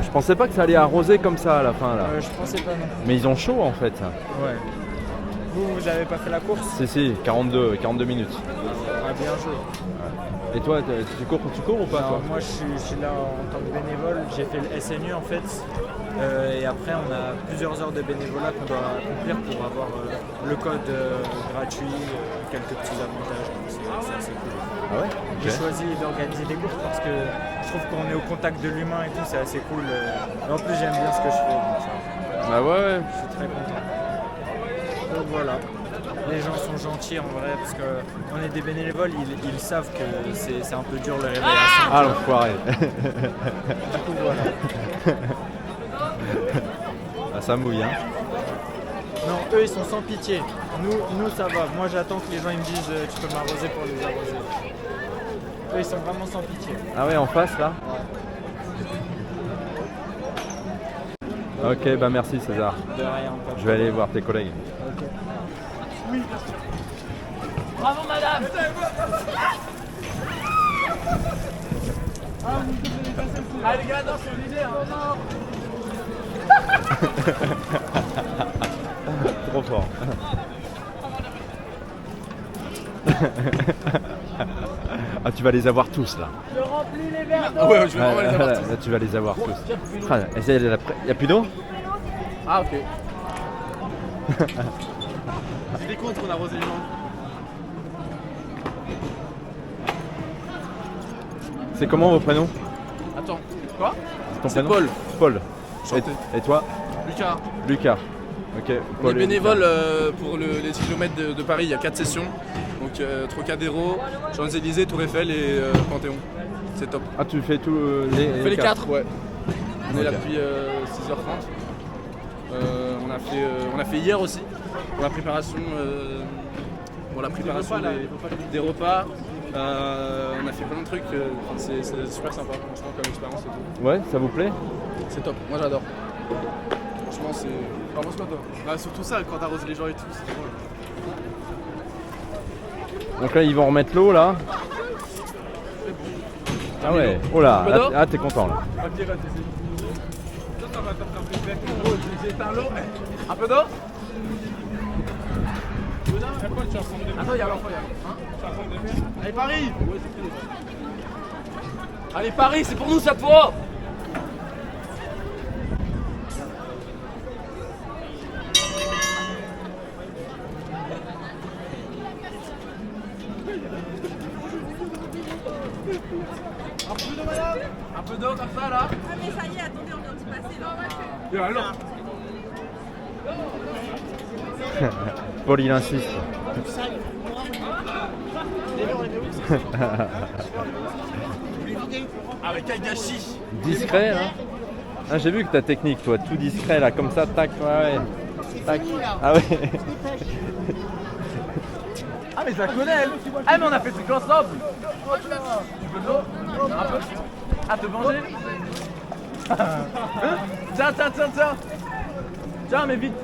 je pensais pas que ça allait arroser comme ça à la fin là. Je pensais pas non. Mais ils ont chaud en fait. Ouais. Vous avez pas fait la course? Si, 42 minutes. Ah, bien chaud. Et toi, tu cours ou pas? Alors, moi je suis là en tant que bénévole, j'ai fait le SNU en fait. Et après on a plusieurs heures de bénévolat qu'on doit accomplir pour avoir le code gratuit, quelques petits avantages, c'est assez cool. Ah ouais? J'ai choisi d'organiser des courses parce que je trouve qu'on est au contact de l'humain et tout, c'est assez cool. Et en plus j'aime bien ce que je fais. Donc ça. Bah ouais. Je suis très content. Donc voilà. Les gens sont gentils en vrai parce qu'on est des bénévoles, ils savent que c'est un peu dur le réveil à 5 Ah l'enfoiré. Du coup voilà. Ah, ça mouille hein. Non, eux ils sont sans pitié. Nous ça va. Moi j'attends que les gens ils me disent tu peux m'arroser pour les arroser. Eux ils sont vraiment sans pitié. Ah ouais, en face là. Ok, bah merci César. De rien. Je vais aller voir tes collègues. Ok. Oui. Bravo madame. Ah les gars, non, c'est obligé hein. Trop fort. Ah, tu vas les avoir tous là. Je remplis les verres d'eau. Ah ouais, je vais vraiment les avoir tous. Là, tu vas les avoir tous. Ah, il y a plus d'eau? Ah, ok. C'est des comptes qu'on arrose les gens. C'est comment vos prénoms? Attends, quoi? Ton C'est prénom? Paul. Paul. Et toi? Lucas. Lucas. Ok. On est bénévole pour les 10 km de Paris, il y a 4 sessions. Donc Trocadéro, Champs-Élysées, Tour Eiffel et Panthéon. C'est top. Ah, tu fais tous On fait les 4, ouais. On est là Ok. depuis 6h30. On a fait hier aussi pour la préparation, des repas. On a fait plein de trucs. C'est super sympa, franchement, comme expérience et tout. Ouais, ça vous plaît? C'est top, moi j'adore. Franchement, c'est. Enfin, pense-moi toi. Ah, surtout ça, quand t'arroses les gens et tout, c'est drôle. Donc là, ils vont remettre l'eau là. Ah ouais. Oh là. Ah, t'es content là. Un peu d'eau. Attends, il y a l'enfant, Allez, Paris. Allez, Paris, c'est pour nous cette fois. Un peu d'eau comme ça là. Ah mais ça y est, attendez, on vient de passer là. Et alors Paul il insiste. Avec un gâchis. Discret hein. Ah, j'ai vu que ta technique toi, tout discret là, comme ça, tac, ouais. Tac. Ah ouais. Ah mais je la connais elle. Ah mais on a fait truc ensemble. Tu veux de l'eau? Un peu. Ah te manger. Tiens. Tiens mais vite.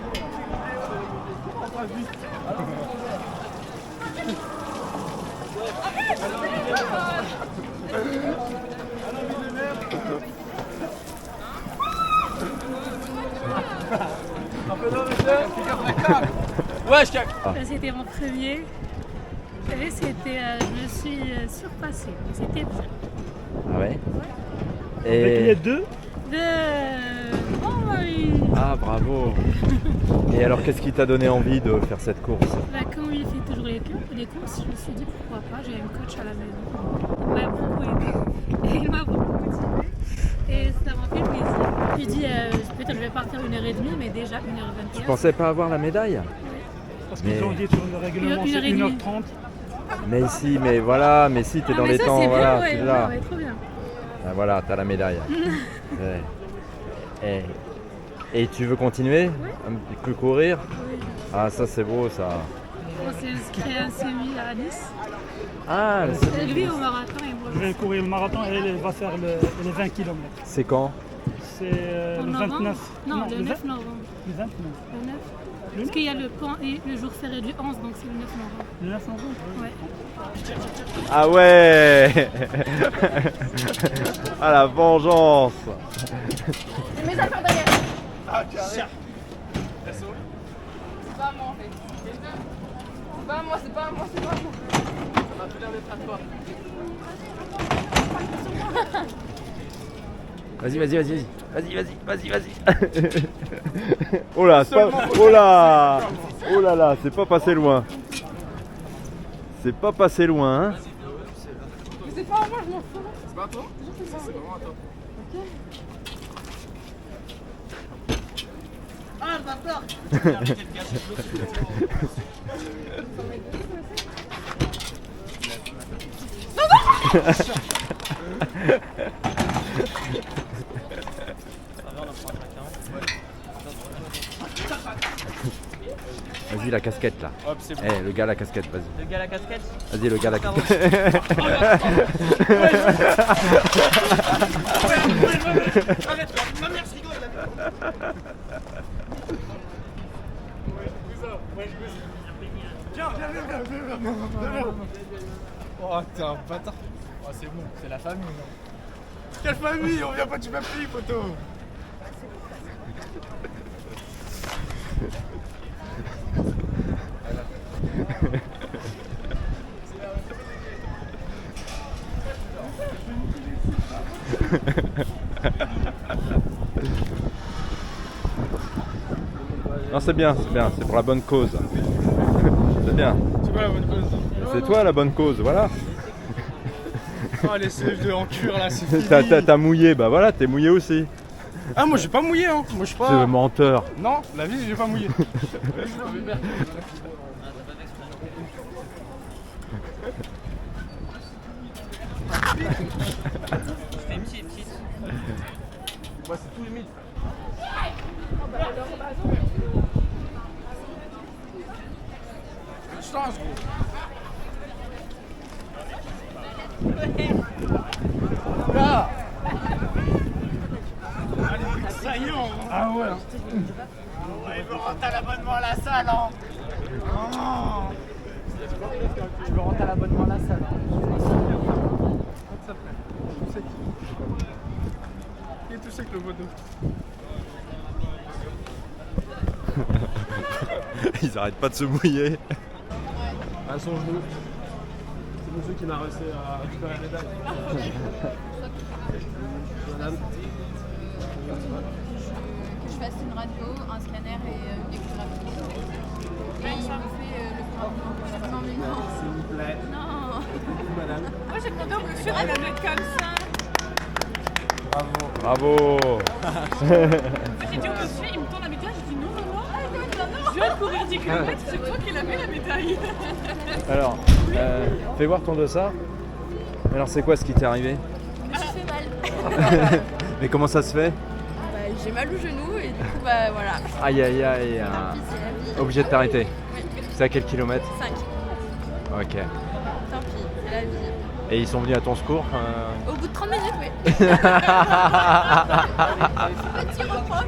Un peu d'eau monsieur. Ouais je cac. C'était mon premier. Et c'était, je me suis surpassée. C'était bien. Ah ouais. Avec les deux? Oh oui. Ah bravo. Et alors qu'est-ce qui t'a donné envie de faire cette course? Bah, comme il fait toujours les courses, je me suis dit pourquoi pas, j'ai un coach à la maison. Il m'a beaucoup aidé. Et il m'a beaucoup motivé. Et ça m'a fait plaisir. J'ai dit peut-être je vais partir 1h30, mais déjà 1h21. Tu pensais pas avoir la médaille? Parce qu'ils ont dit sur le règlement c'est 1h30. Mais si, mais voilà, mais si t'es dans les temps, voilà, bien, tu ouais, l'as. ouais, trop bien. Ah, voilà, t'as la médaille. Ouais. Et tu veux continuer? Un petit peu courir? Oui. Ah ça c'est beau ça. On s'est inscrit à un semi à Nice. Ah, Et lui au marathon et moi. Je vais courir le marathon et elle va faire les 20 km. C'est quand? C'est le 29. Non, le 9 novembre. Le 29. Le 9. Parce qu'il y a le pont et le jour férié du 11, donc c'est le 9 novembre. Le 9 novembre? Ouais. Ah ouais. Ah la vengeance. Mes affaires derrière. Ah carré. C'est pas moi en fait. C'est pas moi, c'est pas moi. Ça m'a fait l'air d'être à toi. Vas-y. Oh là, oh là là, c'est pas passé loin. C'est pas passé loin, hein. Mais c'est pas à moi, je m'en fous. C'est pas à toi? C'est vraiment à toi. Ok. Ah, d'accord. Vas-y, la casquette là. Hop, c'est bon. Eh, le gars à la casquette, vas-y. Le gars à la casquette. Vas-y, le gars à la casquette. Arrête, ma mère se rigole là. Viens. Oh, t'es un bâtard. Oh, c'est bon, c'est la famille. Non Quelle famille? On vient pas du même pays, poteau. Non, c'est bien, c'est pour la bonne cause. C'est bien. C'est quoi la bonne cause? C'est toi la bonne cause, voilà. Oh, les CF2 en cuir là, c'est fini. T'as mouillé, bah voilà, t'es mouillé aussi. Ah, moi j'ai pas mouillé, hein. Moi je suis pas. C'est le menteur. Non, la vie, j'ai pas mouillé. Moi, c'est tout limite. Change, gros. Là. Ça y est, ah ouais. Il veut rentrer à l'abonnement à la salle, hein. Je veux rentrer à l'abonnement à la salle. Il est tout sec le bodo. Ils arrêtent pas de se mouiller. À son genou. C'est monsieur qui m'a réussi à récupérer la médaille. Madame. Que je fasse une radio, un scanner et une échographie. Et il me fait le non, mais non. S'il vous plaît. Non. Madame. Moi j'ai demandé au monsieur de me mettre comme ça. Bravo. J'ai dit au monsieur, il me tend la médaille, je dis non. Je viens de courir 10 km, c'est toi qui l'as mis la médaille. Alors, fais voir ton dossard. Alors, c'est quoi ce qui t'est arrivé? Je me suis fait mal. Mais comment ça se fait? Bah, j'ai mal au genou et du coup, bah voilà. Aïe aïe aïe. Tant pis, c'est la vie. Obligé de t'arrêter. Oui. C'est à quel kilomètre? 5. Ok. Tant pis, c'est la vie. Et ils sont venus à ton secours? Au bout de 30 minutes, oui. Petit reproche.